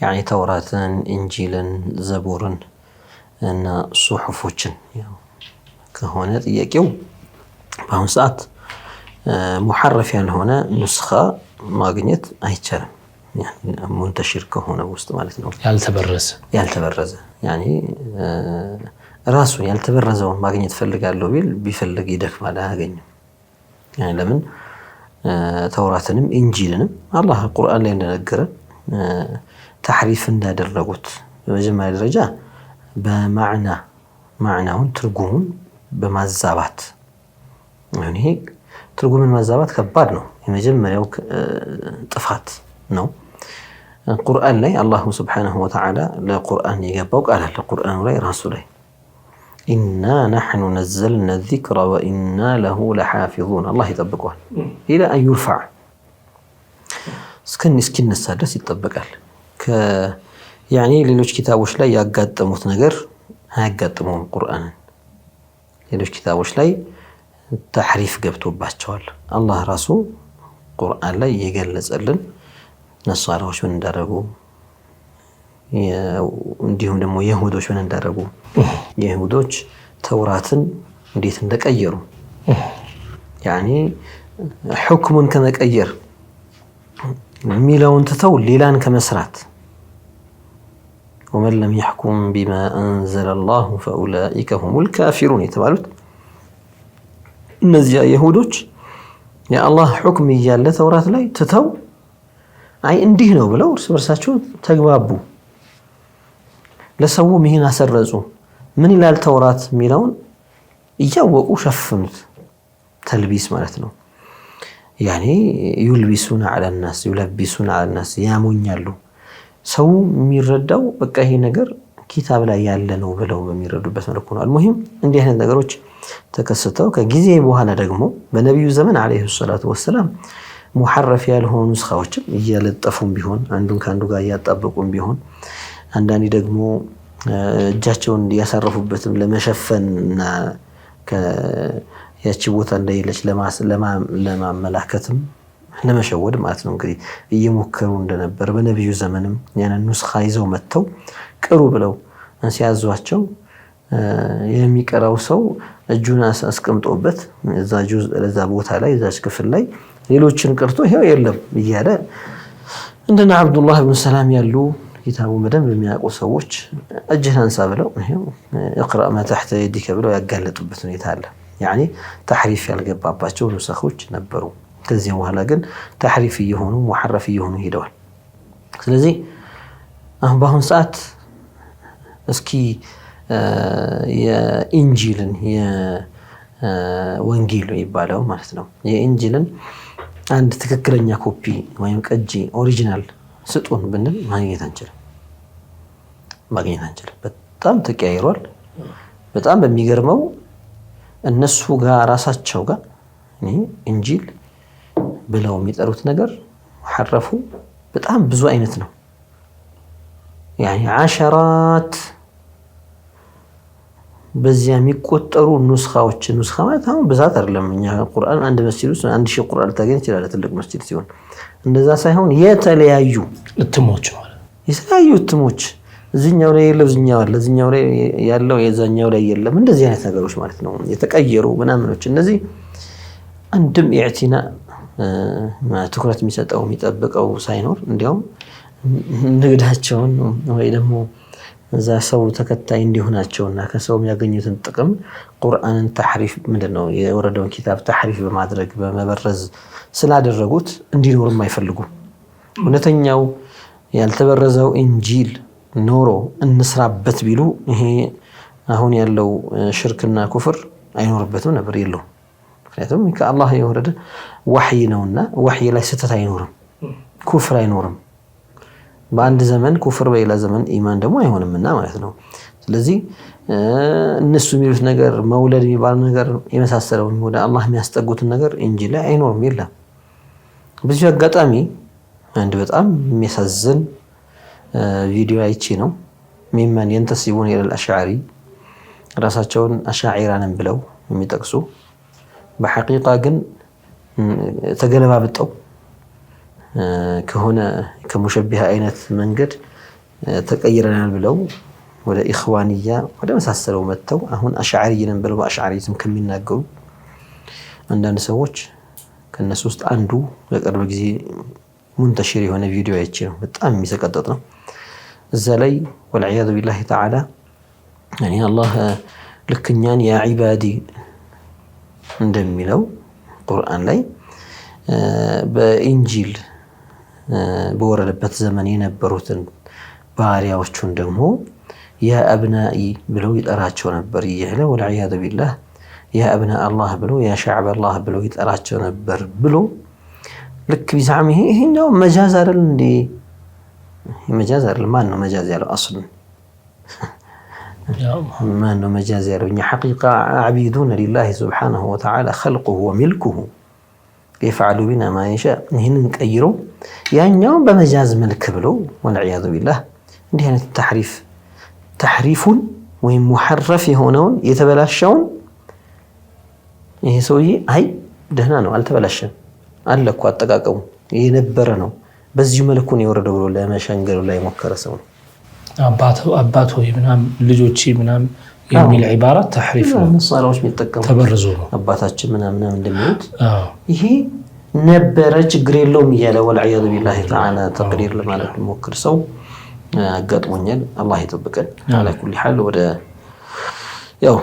S2: يعني ተውራትን እንጂልን ዘቡርን እና ሱሑፎችን ያው ከሆነ ጥያቄው በአሁን ሰዓት ሙሐረፍ ያልሆነ ንስኻ ማግኘት አይቻልም يعني منتشر ከሆነ ውስጥ ማለት ነው ያልተበረዘ يعني ራሱ ያልተበረዘው ማግኘት ፈልጋለሁ ቢፈልግ ይደክማል አያገኝም يعني ለምን ተውራትንም እንጂልንም አላህ ቁርአን ላይ እንደነገረ ተሕሪፍ እንዳደረጉት በመጀመሪያ ደረጃ በማዕናውን ትርጉሙን በማዛባት يعني ትርጉምን ማዛባት ከባድ ነው የመጀመሪያው ጥፋት ነው ቁርአን ላይ አላህ Subhanahu Wa Ta'ala ለቁርአን የገባው ቃል አለ ቁርአኑ ላይ ራሱ ላይ إنا نحن نزلنا الذكر وإنا له لحافظون الله يطبقه إلى أن يرفع سكن السادس يطبقال يعني ليلوش كتابوش لا يقدموت نجر هيقدمون قرآن ليلوش كتابوش لا تحريف قبتو باتشوال الله رسول قرآن لا يجلس ألن نصاروش من درجو እንዲሁም ደግሞ የሁዶች ምን እንዳደረጉ የሁዶች ተውራትን እንዴት እንደቀየሩ يعني حكمን ከመቀየር ሚላውን ተተው ሌላን ከመስራት ومن لم يحكم بما أنزل الله فأولئك هم الكافرون የተባሉት እነዚያ የሁዶች የአላህ حكم እያለ ተውራት ላይ ተተው አይ እንዲህ ነው ብለው እርስ በርሳቸው ተግባቡ ለሰው ምን አሰረጹ ምን ይላል ተውራት ሚላውን እያወቁ ሸፍኑት ተልቢስ ማለት ነው يعني يلبسون على الناس يلبسون على الناس ያሞኛሉ ሰው የሚረዳው በቃ ይሄ ነገር ኪታብ ላይ ያለ ነው ብለው በሚረዱበት መልኩ ነው المهم እንዲህ አይነት ነገሮች ተከስተው ከጊዜ በኋላ ደግሞ በነብዩ ዘመን አለይሂ ሰላቱ ወሰለም ሙሐረፍ ያልሆኑ ንስኻዎችም እያለጠፉም ቢሆን አንዱን ካንዱ ጋር ያጣበቁም ቢሆን አንዳንዴ ደግሞ እጃቸውን ያሳረፉበትም ለመሸፈንና ያቺ ቦታ እንደሌለች ለማመላከትም ለመሸወድ ማለት ነው እንግዲህ እየሞከሩ እንደነበር በነብዩ ዘመንም ያን ንስኻ ይዘው መተው ቅሩ ብለው ሲያዟቸው የሚቀራው ሰው እጁን አስቀምጦበት እዛ ቦታ ላይ እዛች ክፍል ላይ ሌሎችን ቀርቶ ይሄው የለም ይያለ እንደና አብዱላህ ኢብኑ ሰላም ያሉ ኪታቡ መደም የሚያውቁ ሰዎች እጅህን አንሳ ብለው ይሄው اقرأ ما تحت يدك ብለው ያጋለጡበት ሁኔታ አለ يعني تحريف ያልገባባቸው ንስኾች ነበሩ ከዚህ በኋላ ግን تحريف ይሆኑ ሙሐረፍ ይሆኑ ሄደዋል ስለዚህ አሁን ሰዓት እስኪ የኢንጂልን የወንጌል ይባላል ማለት ነው የኢንጂልን አንድ ትክክለኛ ኮፒ ወይም ቅጂ ኦሪጂናል ስጡን ብንል ማግኘት አንችልም በጣም ተቀያይሯል በጣም በሚገርመው እነሱ ጋር ራሳቸው ጋር እንጂል ብለው የሚጠሩት ነገር ሐረፉ በጣም ብዙ አይነት ነው። ያኒ ዓሸራት በዚያ የሚቆጠሩ ኑስኻዎች ኑስኻ ማለት አሁን ብዛት አይደለም። እኛ ቁርአን አንድ መስጂድ ውስጥ 1000 ቁርአን ልታገኝ ይችላል ትልቅ መስጂድ ሲሆን፣ እንደዛ ሳይሆን የተለያዩ እትሞች ማለት የተለያዩ እትሞች እዚህኛው ላይ የለው እዚህኛው አለ እዚህኛው ላይ ያለው የዛኛው ላይ የለም እንደዚህ አይነት ነገሮች ማለት ነው የተቀየሩ ምናምኖች። እነዚህ አንድም ኢዕቲና ትኩረት የሚሰጠው የሚጠብቀው ሳይኖር እንዲያውም ንግዳቸውን ወይ ደግሞ እዛ ሰው ተከታይ እንዲሆናቸውና ከሰው የሚያገኙትን ጥቅም ቁርአንን ተሕሪፍ ምንድነው የወረደውን ኪታብ ተሕሪፍ በማድረግ በመበረዝ ስላደረጉት እንዲኖርም አይፈልጉም። እውነተኛው ያልተበረዘው እንጂል ኖሮ እንስራበት ቢሉ ይሄ አሁን ያለው ሽርክና ኩፍር አይኖርበትም ነበር የለው። ምክንያቱም ከአላህ የወረደ ወህይ ነውና ወህይ ላይ ስህተት አይኖርም፣ ኩፍር አይኖርም። በአንድ ዘመን ኩፍር በሌላ ዘመን ኢማን ደግሞ አይሆንምና ማለት ነው። ስለዚህ እነሱ የሚሉት ነገር መውለድ የሚባል ነገር የመሳሰለው ወደ አላህ የሚያስጠጉትን ነገር እንጂል ላይ አይኖርም የለም። በዚህ አጋጣሚ አንድ በጣም የሚያሳዝን ቪዲዮ አይቼ ነው። ሚመን ينتسبون الى الاشاعري ራሳቸውን አሻዒራንን ብለው የሚጠቅሱ በሐቂቃ ግን ተገለባብጠው ከሆነ ከሙሸቢህ አይነት መንገድ ተቀይረናል ብለው ወደ ኢኽዋንያ ወደ መሳሰለው መተው አሁን አሻዒሪን ብለው በአሻዒሪዝም ከሚናገሩ አንዳንድ ሰዎች ከነሱ ውስጥ አንዱ በቅርብ ጊዜ ሙንተሽር የሆነ ቪዲዮ አይቼ ነው። በጣም የሚሰቀጥጥ ነው። እዛ ላይ ወልዒያዙ ቢላሂ ተዓላ ያኒ አላህ ልክኛን ያ ዒባዲ እንደሚለው ቁርአን ላይ በኢንጂል በወረደበት ዘመን የነበሩትን ባሪያዎቹን ደግሞ ያ አብናኢ ብለው ይጠራቸው ነበር እያለ ወልዒያዙ ቢላህ ያ አብና አላህ ብሎ ያ ሸዕብ አላህ ብሎ ይጠራቸው ነበር ብሎ ልክ ቢዛዕም ይሄ እንደው መጃዝ አይደል እንዴ? መጃዝ አይደል? ማን ነው መጃዝ ያለው? አስሉ ማን ነው መጃዝ ያለው? እኛ ሐቂቃ ዓቢዱን ሊላሂ ሱብሓነሁ ወተዓላ ኸልቁሁ ወሚልኩሁ የፈዓሉ ቢና ማ የሻእ። ይህንን ቀይሮ ያኛውን በመጃዝ መልክ ብሎ ወልዒያዙ ቢላህ እንዲህ አይነት ተሕሪፉን ወይም ሙሐረፍ የሆነውን የተበላሸውን ይሄ ሰውዬ አይ ደህና ነው አልተበላሸም አለ እኮ አጠቃቀሙ የነበረ ነው በዚሁ መልኩ ነው የወረደው ብሎ ለመሸንገሉ ላይ ሞከረ ሰው ነው። አባቶ ምናምን ልጆቼ ምናምን የሚል ዒባራት ተሕሪፍ ነው። ነሳራዎች የሚጠቀሙት ተበርዞ ነው አባታችን ምናምን እንደሚሉት ይሄ ነበረ ችግር የለውም እያለ ወልዒያዙ ቢላሂ ተዓላ ተቅዲር ለማለት ሞክር ሰው አጋጥሞኛል። አላህ ይጠብቀን። አላ ኩሊ ሐል ወደ ያው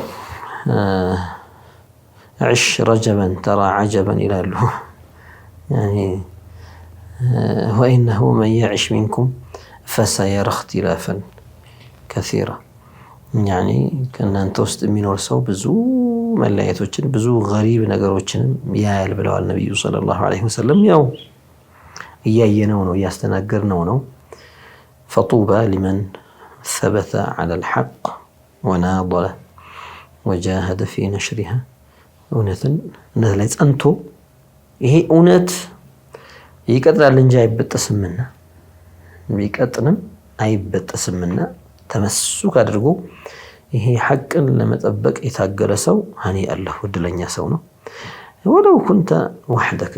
S2: عش رجبا ترى عجبا ይላሉ። يعني وإنه من يعش منكم فسيرى اختلافا كثيرا يعني ከእናንተ ውስጥ የሚኖር ሰው ብዙ መለያየቶችን ብዙ ገሪብ ነገሮችን ያያል ብለዋል ነብዩ ሰለላሁ ዐለይሂ ወሰለም። ያው እያየነው ነው እያስተናገርነው ነው። فطوبى لمن ثبت على الحق وناضل وجاهد في نشرها እውነትን እነዚህ ላይ ጸንቶ ይሄ እውነት ይቀጥላል እንጂ አይበጠስምና ቢቀጥንም አይበጠስምና ተመስሱክ አድርጎ ይሄ ሐቅን ለመጠበቅ የታገለ ሰው ሀኒ አላህ ወድለኛ ሰው ነው። ወለው ኩንተ ወህደከ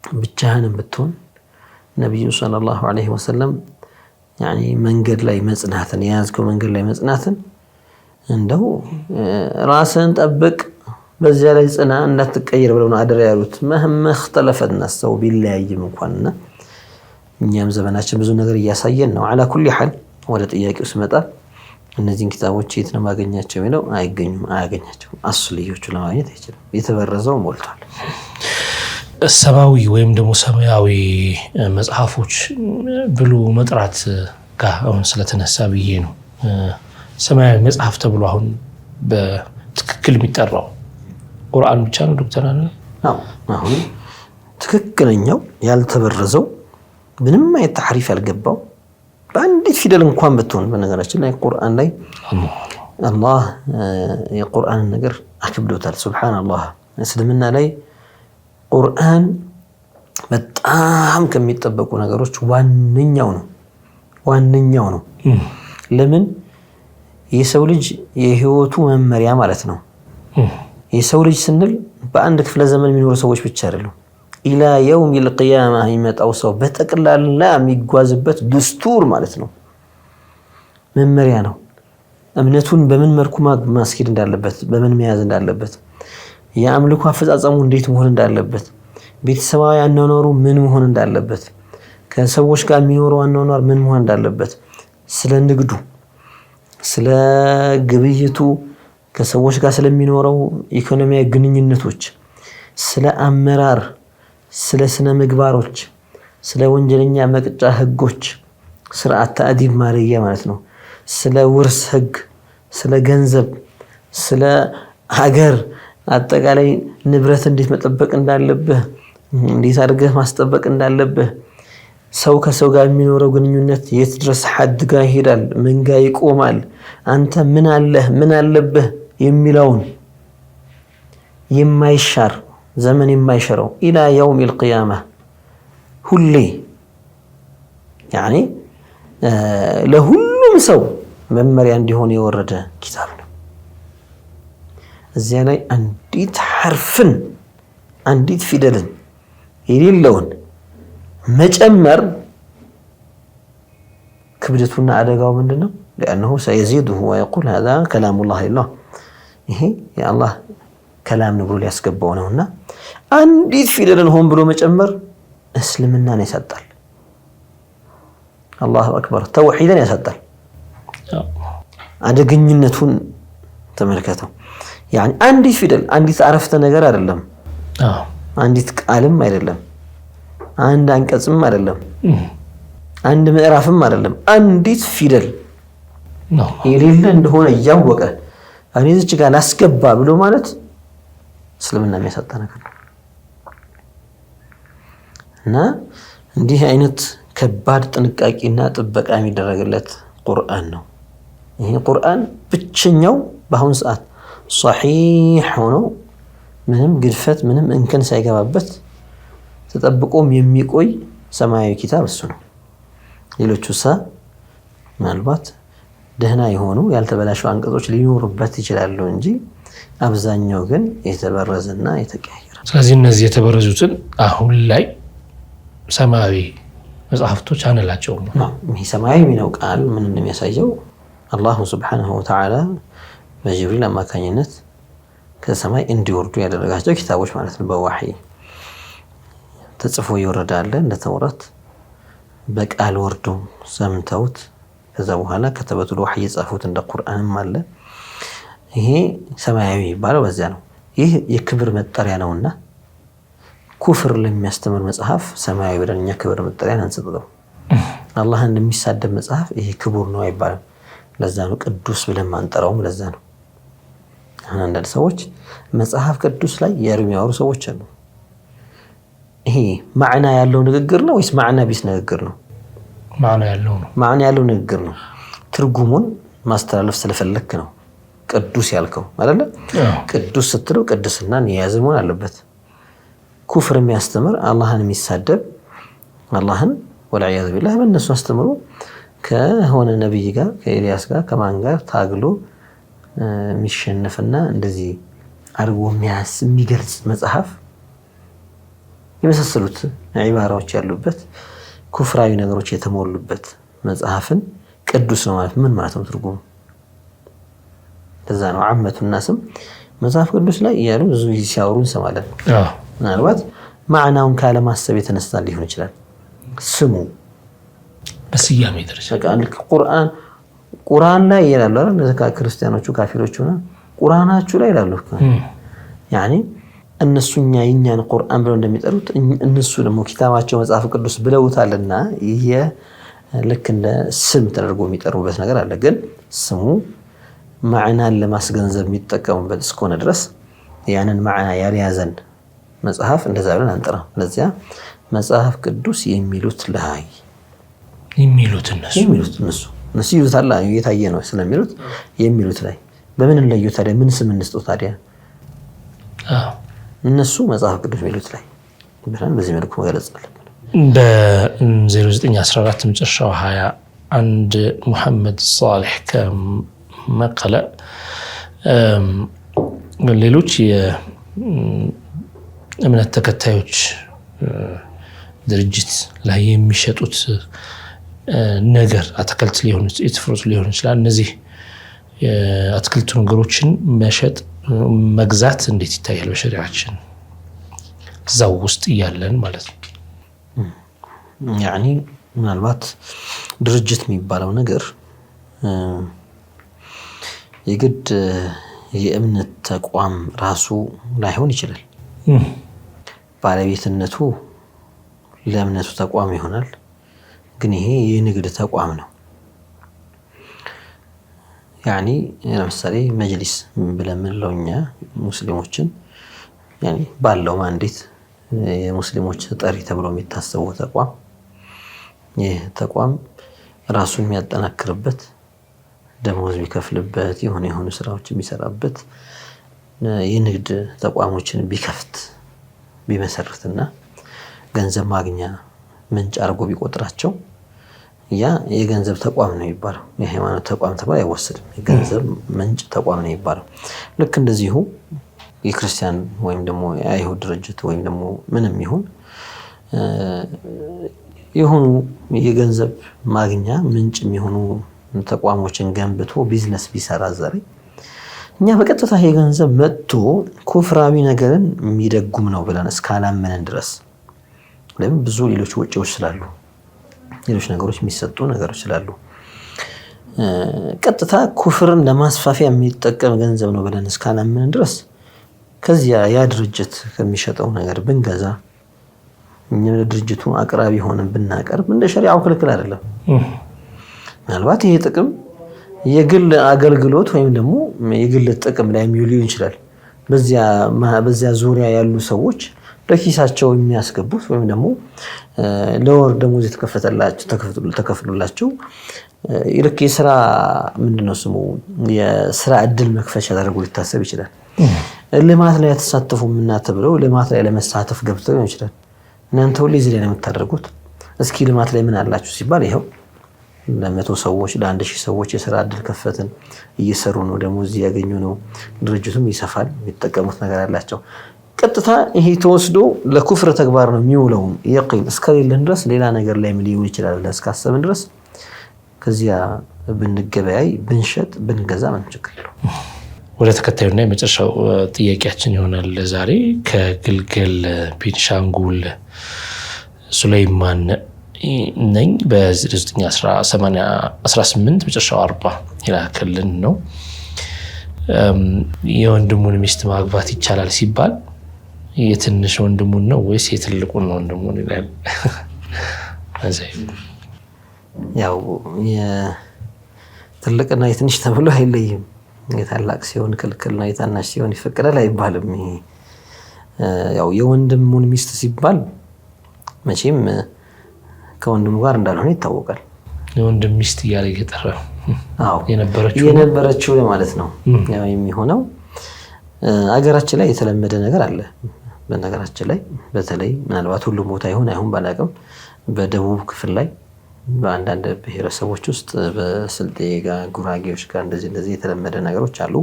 S2: ብቻህንም ብትሆን ነብዩ ሰለላሁ ዐለይሂ ወሰለም ያኒ መንገድ ላይ መጽናትን የያዝከው መንገድ ላይ መጽናትን እንደው ራስን ጠብቅ በዚያ ላይ ጽና እንዳትቀየር ብለው ነው አደረ ያሉት። መህመ اختلفنا ሰው ቢለያይም እንኳንና እኛም ዘመናችን ብዙ ነገር እያሳየን ነው። አላ ኩሊ ሐል ወደ ጥያቄው ስመጣ እነዚህን ኪታቦች የት ነው ማገኛቸው የሚለው አይገኙም፣ አያገኛቸውም። አስልዮቹ ለማግኘት አይችልም። የተበረዘው ሞልቷል። ሰማዊ ወይም ደግሞ ሰማያዊ መጽሐፎች ብሎ መጥራት ጋር አሁን ስለተነሳ ብዬ ነው። ሰማያዊ መጽሐፍ ተብሎ አሁን በትክክል የሚጠራው ቁርአን ብቻ ነው ዶክተር አለ? አዎ አሁን ትክክለኛው ያልተበረዘው ምንም አይነት ተሕሪፍ ያልገባው በአንዲት ፊደል እንኳን ብትሆን በነገራችን ላይ ቁርአን ላይ አላህ የቁርአን ነገር አክብዶታል። ሱብሃንአላህ እስልምና ላይ ቁርአን በጣም ከሚጠበቁ ነገሮች ዋነኛው ነው። ለምን የሰው ልጅ የህይወቱ መመሪያ ማለት ነው። የሰው ልጅ ስንል በአንድ ክፍለ ዘመን የሚኖሩ ሰዎች ብቻ አይደሉም። ኢላ የውሚል ቂያማ የሚመጣው ሰው በጠቅላላ የሚጓዝበት ድስቱር ማለት ነው፣ መመሪያ ነው። እምነቱን በምን መልኩ ማስኬድ እንዳለበት፣ በምን መያዝ እንዳለበት፣ የአምልኮ አፈጻጸሙ እንዴት መሆን እንዳለበት፣ ቤተሰባዊ አኗኗሩ ምን መሆን እንዳለበት፣ ከሰዎች ጋር የሚኖረው አኗኗር ምን መሆን እንዳለበት፣ ስለ ንግዱ፣ ስለ ግብይቱ፣ ከሰዎች ጋር ስለሚኖረው ኢኮኖሚያዊ ግንኙነቶች፣ ስለ አመራር፣ ስለ ስነ ምግባሮች፣ ስለ ወንጀለኛ መቅጫ ህጎች፣ ስርዓት ተአዲብ ማርያ ማለት ነው፣ ስለ ውርስ ህግ፣ ስለ ገንዘብ፣ ስለ ሀገር አጠቃላይ ንብረት እንዴት መጠበቅ እንዳለብህ፣ እንዴት አድርገህ ማስጠበቅ እንዳለብህ፣ ሰው ከሰው ጋር የሚኖረው ግንኙነት የት ድረስ ሐድ ጋር ይሄዳል፣ ምን ጋር ይቆማል፣ አንተ ምን አለህ ምን አለብህ የሚለውን የማይሻር ዘመን የማይሽረው ኢላ የውሚል ቂያማ ሁሌ ያኒ ለሁሉም ሰው መመሪያ እንዲሆን የወረደ ኪታብ ነው። እዚያ ላይ አንዲት ሐርፍን አንዲት ፊደልን የሌለውን መጨመር ክብደቱና አደጋው ምንድነው? لأنه سيزيده ويقول هذا كلام الله لله ይሄ የአላህ ከላም ነው ብሎ ሊያስገባው ነውና አንዲት ፊደልን ሆን ብሎ መጨመር እስልምናን ያሳጣል። አላሁ አክበር ተውሂድን ያሳጣል። አደገኝነቱን ተመልከተው። يعني አንዲት ፊደል አንዲት አረፍተ ነገር አይደለም፣ አንዲት ቃልም አይደለም፣ አንድ አንቀጽም አይደለም፣ አንድ ምዕራፍም አይደለም፣ አንዲት ፊደል የሌለ እንደሆነ ያወቀ እኔ እዚህ ጋር ላስገባ ብሎ ማለት እስልምና የሚያሳጣ ነገር ነው። እና እንዲህ አይነት ከባድ ጥንቃቄና ጥበቃ የሚደረግለት ቁርአን ነው። ይሄ ቁርአን ብቸኛው በአሁን ሰዓት ሷሂህ ሆኖ ምንም ግድፈት ምንም እንከን ሳይገባበት ተጠብቆም የሚቆይ ሰማያዊ ኪታብ እሱ ነው። ሌሎቹሳ ምናልባት ደህና የሆኑ ያልተበላሹ አንቀጾች ሊኖሩበት ይችላሉ እንጂ አብዛኛው ግን የተበረዘና የተቀያየረ። ስለዚህ
S1: እነዚህ የተበረዙትን አሁን ላይ ሰማያዊ መጽሐፍቶች አንላቸውም።
S2: ይህ ሰማያዊ የሚለው ቃል ምን እንደሚያሳየው አላሁ ሱብሓነሁ ወተዓላ በጅብሪል አማካኝነት ከሰማይ እንዲወርዱ ያደረጋቸው ኪታቦች ማለት ነው። በዋህይ ተጽፎ ይወረዳ አለ እንደ ተውራት በቃል ወርዶ ሰምተውት ከዛ በኋላ ከተበቱል ወህይ የጻፉት እንደ ቁርአንም አለ። ይሄ ሰማያዊ ይባላል በዚያ ነው። ይህ የክብር መጠሪያ ነውና ኩፍር ለሚያስተምር መጽሐፍ ሰማያዊ ብለኛ ክብር መጠሪያ አንሰጥተው። አላህን እንደሚሳደብ መጽሐፍ ይሄ ክቡር ነው አይባልም። ለዛ ነው ቅዱስ ብለን ማንጠራውም ለዛ ነው። አንዳንድ ሰዎች መጽሐፍ ቅዱስ ላይ የሚያወሩ ሰዎች አሉ። ይሄ ማዕና ያለው ንግግር ነው ወይስ ማዕና ቢስ ንግግር ነው? ማዕና ያለው ንግግር ነው። ትርጉሙን ማስተላለፍ ስለፈለክ ነው ቅዱስ ያልከው አይደለ? ቅዱስ ስትለው ቅድስናን የያዘ መሆን አለበት። ኩፍር የሚያስተምር አላህን የሚሳደብ አላህን ወልዒያዙ ቢላህ በእነሱ አስተምሮ ከሆነ ነብይ ጋር ከኤልያስ ጋር ከማን ጋር ታግሎ የሚሸነፍና እንደዚህ አድርጎ የሚገልጽ መጽሐፍ የመሳሰሉት ዒባራዎች ያሉበት ኩፍራዊ ነገሮች የተሞሉበት መጽሐፍን ቅዱስ ነው ማለት ምን ማለት ነው ትርጉሙ? ለዛ ነው አመቱና ስም መጽሐፍ ቅዱስ ላይ ያሉ ብዙ ሲያወሩ እንሰማለን። ምናልባት ማዕናውን ካለማሰብ የተነሳ ሊሆን ይችላል። ስሙ
S1: በስያሜ ደረጃ
S2: ቁርአን ላይ ይላሉ አይደል? እነዚህ ክርስቲያኖቹ ካፊሮቹ ነው ቁርአናችሁ ላይ ይላሉ። ያኒ እነሱኛ የኛን ቁርአን ብለው እንደሚጠሩት እነሱ ደግሞ ኪታባቸው መጽሐፍ ቅዱስ ብለውታልና ይሄ ልክ እንደ ስም ተደርጎ የሚጠሩበት ነገር አለ። ግን ስሙ ማዕናን ለማስገንዘብ የሚጠቀሙበት እስከሆነ ድረስ ያንን ማዕና ያልያዘን መጽሐፍ እንደዛ ብለን አንጠራም። ለዚያ መጽሐፍ ቅዱስ የሚሉት ላይ የሚሉት እነሱ ይሉታል እየታየ ነው ስለሚሉት የሚሉት ላይ በምን እንለየው ታዲያ? ምን ስም እንስጠው ታዲያ? እነሱ መጽሐፍ ቅዱስ የሚሉት ላይ ብለን በዚህ መልኩ መግለጽ አለብን።
S1: በ0914 መጨረሻው 21 ሙሐመድ ሷሊህ ከመቀለ ሌሎች የእምነት ተከታዮች ድርጅት ላይ የሚሸጡት ነገር አትክልት ሊሆን ፍሩት ሊሆን ይችላል። እነዚህ የአትክልት ነገሮችን መሸጥ መግዛት እንዴት ይታያል በሸሪዓችን? እዛው ውስጥ እያለን ማለት ነው።
S2: ያኒ ምናልባት ድርጅት የሚባለው ነገር የግድ የእምነት ተቋም ራሱ ላይሆን ይችላል። ባለቤትነቱ ለእምነቱ ተቋም ይሆናል፣ ግን ይሄ የንግድ ተቋም ነው። ያኒ ለምሳሌ መጅሊስ ብለን የምንለው እኛ ሙስሊሞችን ያኒ ባለው ማንዴት የሙስሊሞች ጠሪ ተብሎ የሚታሰበው ተቋም ይህ ተቋም ራሱን የሚያጠናክርበት ደሞዝ ቢከፍልበት የሆኑ ስራዎች የሚሰራበት የንግድ ተቋሞችን ቢከፍት ቢመሰርትና ገንዘብ ማግኛ ምንጭ አድርጎ ቢቆጥራቸው ያ የገንዘብ ተቋም ነው የሚባለው። የሃይማኖት ተቋም ተብሎ አይወሰድም። የገንዘብ ምንጭ ተቋም ነው የሚባለው። ልክ እንደዚሁ የክርስቲያን ወይም ደግሞ የአይሁድ ድርጅት ወይም ደግሞ ምንም ይሁን የሆኑ የገንዘብ ማግኛ ምንጭ የሚሆኑ ተቋሞችን ገንብቶ ቢዝነስ ቢሰራ ዛሬ እኛ በቀጥታ የገንዘብ መጥቶ ኩፍራዊ ነገርን የሚደጉም ነው ብለን እስካላመንን ድረስ ለምን ብዙ ሌሎች ወጪዎች ስላሉ ሌሎች ነገሮች የሚሰጡ ነገሮች ስላሉ ቀጥታ ኩፍርን ለማስፋፊያ የሚጠቀም ገንዘብ ነው ብለን እስካላመንን ድረስ ከዚያ ያ ድርጅት ከሚሸጠው ነገር ብንገዛ እኛ ለድርጅቱ አቅራቢ ሆነን ብናቀርብ እንደ ሸሪዓው ክልክል አይደለም። ምናልባት ይሄ ጥቅም የግል አገልግሎት ወይም ደግሞ የግል ጥቅም ላይ የሚውል ይችላል። በዚያ ዙሪያ ያሉ ሰዎች ለኪሳቸው የሚያስገቡት ወይም ደግሞ ለወር ደሞዝ ተከፍሎላቸው ይልክ የስራ ምንድነው ስሙ የስራ እድል መክፈቻ ተደርጎ ሊታሰብ ይችላል። ልማት ላይ ተሳተፉም እና ተብለው ልማት ላይ ለመሳተፍ ገብተው ይችላል። እናንተ ሁሉ እዚህ ላይ የምታደርጉት እስኪ ልማት ላይ ምን አላችሁ ሲባል ይሄው ለ100 ሰዎች ለ1000 ሰዎች የስራ እድል ከፈትን እየሰሩ ነው፣ ደሞዝ ያገኙ ነው፣ ድርጅቱም ይሰፋል፣ የሚጠቀሙት ነገር አላቸው። ቀጥታ ይሄ ተወስዶ ለኩፍር ተግባር ነው የሚውለው የቂን እስከሌለን ድረስ ሌላ ነገር ላይ ሊውል ይችላል ለስካሰብን ድረስ ከዚያ ብንገበያይ ብንሸጥ ብንገዛ ምን ችግር የለው።
S1: ወደ ተከታዩና የመጨረሻው ጥያቄያችን ይሆናል ዛሬ ከግልገል ቤንሻንጉል ሱሌይማን ነኝ በ918 መጨረሻው 40 ይላክልን ነው። የወንድሙን ሚስት ማግባት ይቻላል ሲባል የትንሽ ወንድሙን ነው ወይስ የትልቁን ወንድሙን ይላል?
S2: ያው የትልቅና የትንሽ ተብሎ አይለይም። የታላቅ ሲሆን ክልክል ነው፣ የታናሽ ሲሆን ይፈቀዳል አይባልም። ያው የወንድሙን ሚስት ሲባል መቼም ከወንድሙ ጋር እንዳልሆነ ይታወቃል።
S1: የወንድም ሚስት እያለ እየጠራ
S2: የነበረችው ማለት ነው። ያው የሚሆነው አገራችን ላይ የተለመደ ነገር አለ። በነገራችን ላይ በተለይ ምናልባት ሁሉም ቦታ ይሆን አይሆን ባላቅም በደቡብ ክፍል ላይ በአንዳንድ ብሔረሰቦች ውስጥ በስልጤ ጋር ጉራጌዎች ጋር እንደዚህ የተለመደ ነገሮች አሉ።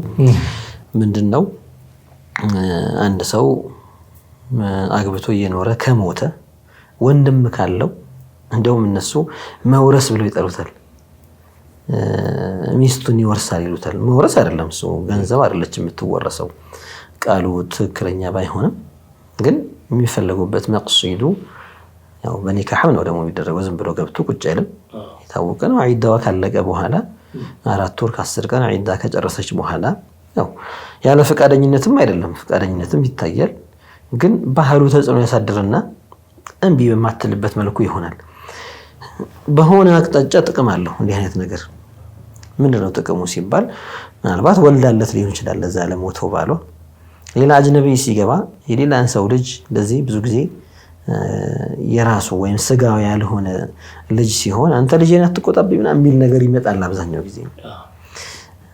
S2: ምንድነው አንድ ሰው አግብቶ እየኖረ ከሞተ ወንድም ካለው እንደውም እነሱ መውረስ ብለው ይጠሩታል። ሚስቱን ይወርሳል ይሉታል። መውረስ አይደለም እሱ ገንዘብ አይደለችም የምትወረሰው። ቃሉ ትክክለኛ ባይሆንም ግን የሚፈልጉበት መቅሱዱ ያው በኒካህም ነው ደግሞ የሚደረገው። ዝም ብሎ ገብቶ ቁጭ አይልም፣ የታወቀ ነው። ዒዳዋ ካለቀ በኋላ 4 ወር ከ10 ቀን ዒዳ ከጨረሰች በኋላ ያው ያለ ፈቃደኝነትም አይደለም፣ ፈቃደኝነትም ይታያል። ግን ባህሉ ተጽዕኖ ያሳድርና እንቢ በማትልበት መልኩ ይሆናል። በሆነ አቅጣጫ ጥቅም አለው እንዲህ አይነት ነገር። ምንድነው ጥቅሙ ሲባል ምናልባት ወልዳለት ሊሆን ይችላል ለዛ ለሞተው ባሏ። ሌላ አጅነቢ ሲገባ የሌላን ሰው ልጅ ለዚህ ብዙ ጊዜ የራሱ ወይም ስጋው ያልሆነ ልጅ ሲሆን አንተ ልጅን አትቆጣብኝ ምናምን የሚል ነገር ይመጣል አብዛኛው ጊዜ።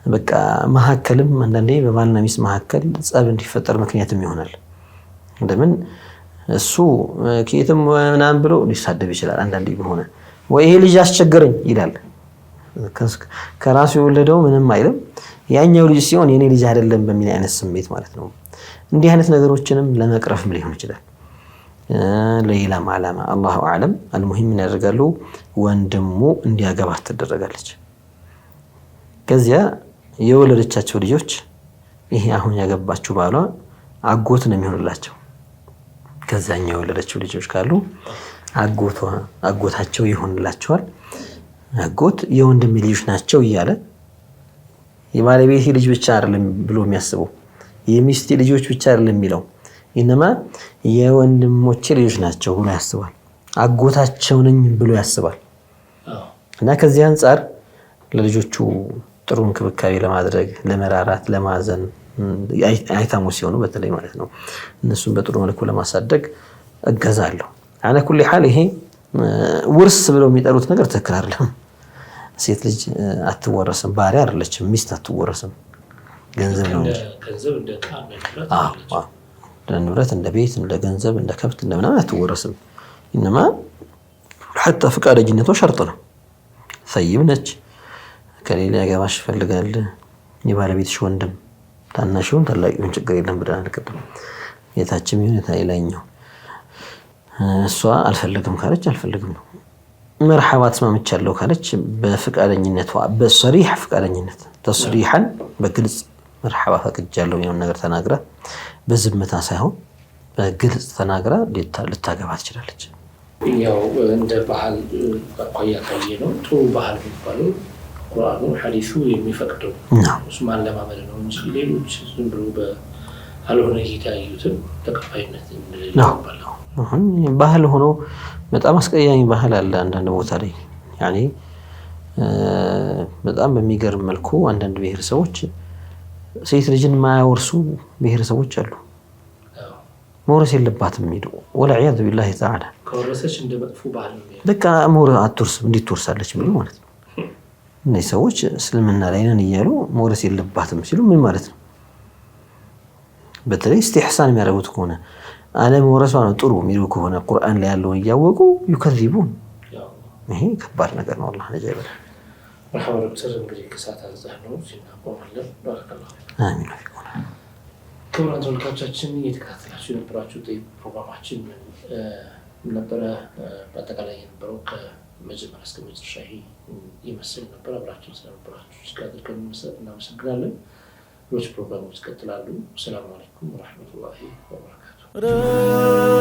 S2: በቃ መሐከልም አንዳንዴ በባልና ሚስት መሐከል ጸብ እንዲፈጠር ምክንያትም ይሆናል። እንደምን እሱ ከየትም ምናምን ብሎ ሊሳደብ ይችላል አንዳንዴ ሆነ ወይ ይሄ ልጅ አስቸገረኝ ይላል ከራሱ የወለደው ምንም አይልም ያኛው ልጅ ሲሆን የኔ ልጅ አይደለም በሚል አይነት ስሜት ማለት ነው እንዲህ አይነት ነገሮችንም ለመቅረፍም ሊሆን ይችላል ለሌላም ዓላማ አላሁ አዕለም አልሙሂም ያደርጋሉ ወንድሙ እንዲያገባት ትደረጋለች ከዚያ የወለደቻቸው ልጆች ይሄ አሁን ያገባችው ባሏ አጎት ነው የሚሆንላቸው ከዛኛው የወለደችው ልጆች ካሉ አጎታቸው ይሆንላቸዋል አጎት የወንድም ልጆች ናቸው እያለ የባለቤቴ ልጅ ብቻ አይደለም ብሎ የሚያስበው የሚስቴ ልጆች ብቻ አይደለም የሚለው ኢነማ የወንድሞቼ ልጆች ናቸው ብሎ ያስባል አጎታቸው ነኝ ብሎ ያስባል እና ከዚህ አንፃር ለልጆቹ ጥሩ እንክብካቤ ለማድረግ ለመራራት ለማዘን አይታሙ ሲሆኑ በተለይ ማለት ነው እነሱን በጥሩ መልኩ ለማሳደግ እገዛለሁ አለ ኩሊ ሐል ይሄ ውርስ ብለው የሚጠሩት ነገር ትክክል አይደለም ሴት ልጅ አትወረስም ባሪያ አይደለችም ሚስት አትወረስም ገንዘብ ነው
S1: ገንዘብ እንደ ቃል
S2: ንብረት እንደ ቤት እንደ ገንዘብ እንደ ከብት እንደ ምናምን አትወረስም انما حتى ፈቃደኝነቷ ሸርጥ ነው ሰይብ ነች ከሌላ ያገባሽ ፈልጋል የባለቤትሽ ወንድም ታናሽውን ታላቂውን ችግር የለም ብለናል ቅድም የታችም ይሁን የታይላኛው እሷ አልፈልግም ካለች አልፈልግም ነው مرحبا ተስማምቻለሁ ካለች በፍቃደኝነቷ በصريح ፍቃደኝነት تصريحا በግልጽ مرحبا ፈቅጃለሁ የሆነ ነገር ተናግራ በዝምታ ሳይሆን በግልጽ ተናግራ ልታገባ ትችላለች
S1: ያው እንደ ባህል አቋያ ነው ጥሩ ባህል የሚባለው ቁርአኑ ሐዲሱ የሚፈቅደው ኡስማን ለማመድ ነው እንጂ ሌሎች ዝም ብሎ በአልሆነ ይታዩትን ተቀባይነት እንደሌለው ባለው
S2: አሁን ባህል ሆኖ በጣም አስቀያሚ ባህል አለ አንዳንድ ቦታ ላይ ያኒ በጣም በሚገርም መልኩ አንዳንድ ብሔረሰቦች ሴት ልጅን ማያወርሱ ብሔረሰቦች አሉ መውረስ የለባትም የሚሉ ወለዒያዝ ቢላሂ ተዓላ
S1: ከወረሰች እንደ መጥፎ ባህል ነው
S2: በቃ መውረስ አትወርስ እንዴት ትወርሳለች የሚሉ ማለት ነው እነዚህ ሰዎች እስልምና ላይ ነን እያሉ መውረስ የለባትም ሲሉ ምን ማለት ነው በተለይ استحسان የሚያደርጉት ከሆነ ዓለም ወረሷ ነው ጥሩ የሚሉ ከሆነ ቁርአን ላይ ያለውን እያወቁ ይከذبون ይሄ ከባድ ነገር ነው አላህ ነጃ ይበል
S1: مرحبا دكتور እንግዲህ ከሰዓት አንፃር ነው ሲናቆማለን ባረከላሁ
S2: አሚን ወፊኩም
S1: ክቡራን ተመልካቾቻችን እየተከታተላችሁ የነበራችሁ ፕሮግራማችን ነበረ በአጠቃላይ የነበረው ከመጀመሪያ እስከ መጨረሻ ይመስል ነበር አብራችሁ ስለነበራችሁ እስካድርገን እናመሰግናለን ሌሎች ፕሮግራሞች ይቀጥላሉ ሰላም አለይኩም ወራህመቱላሂ ወበረካቱሁ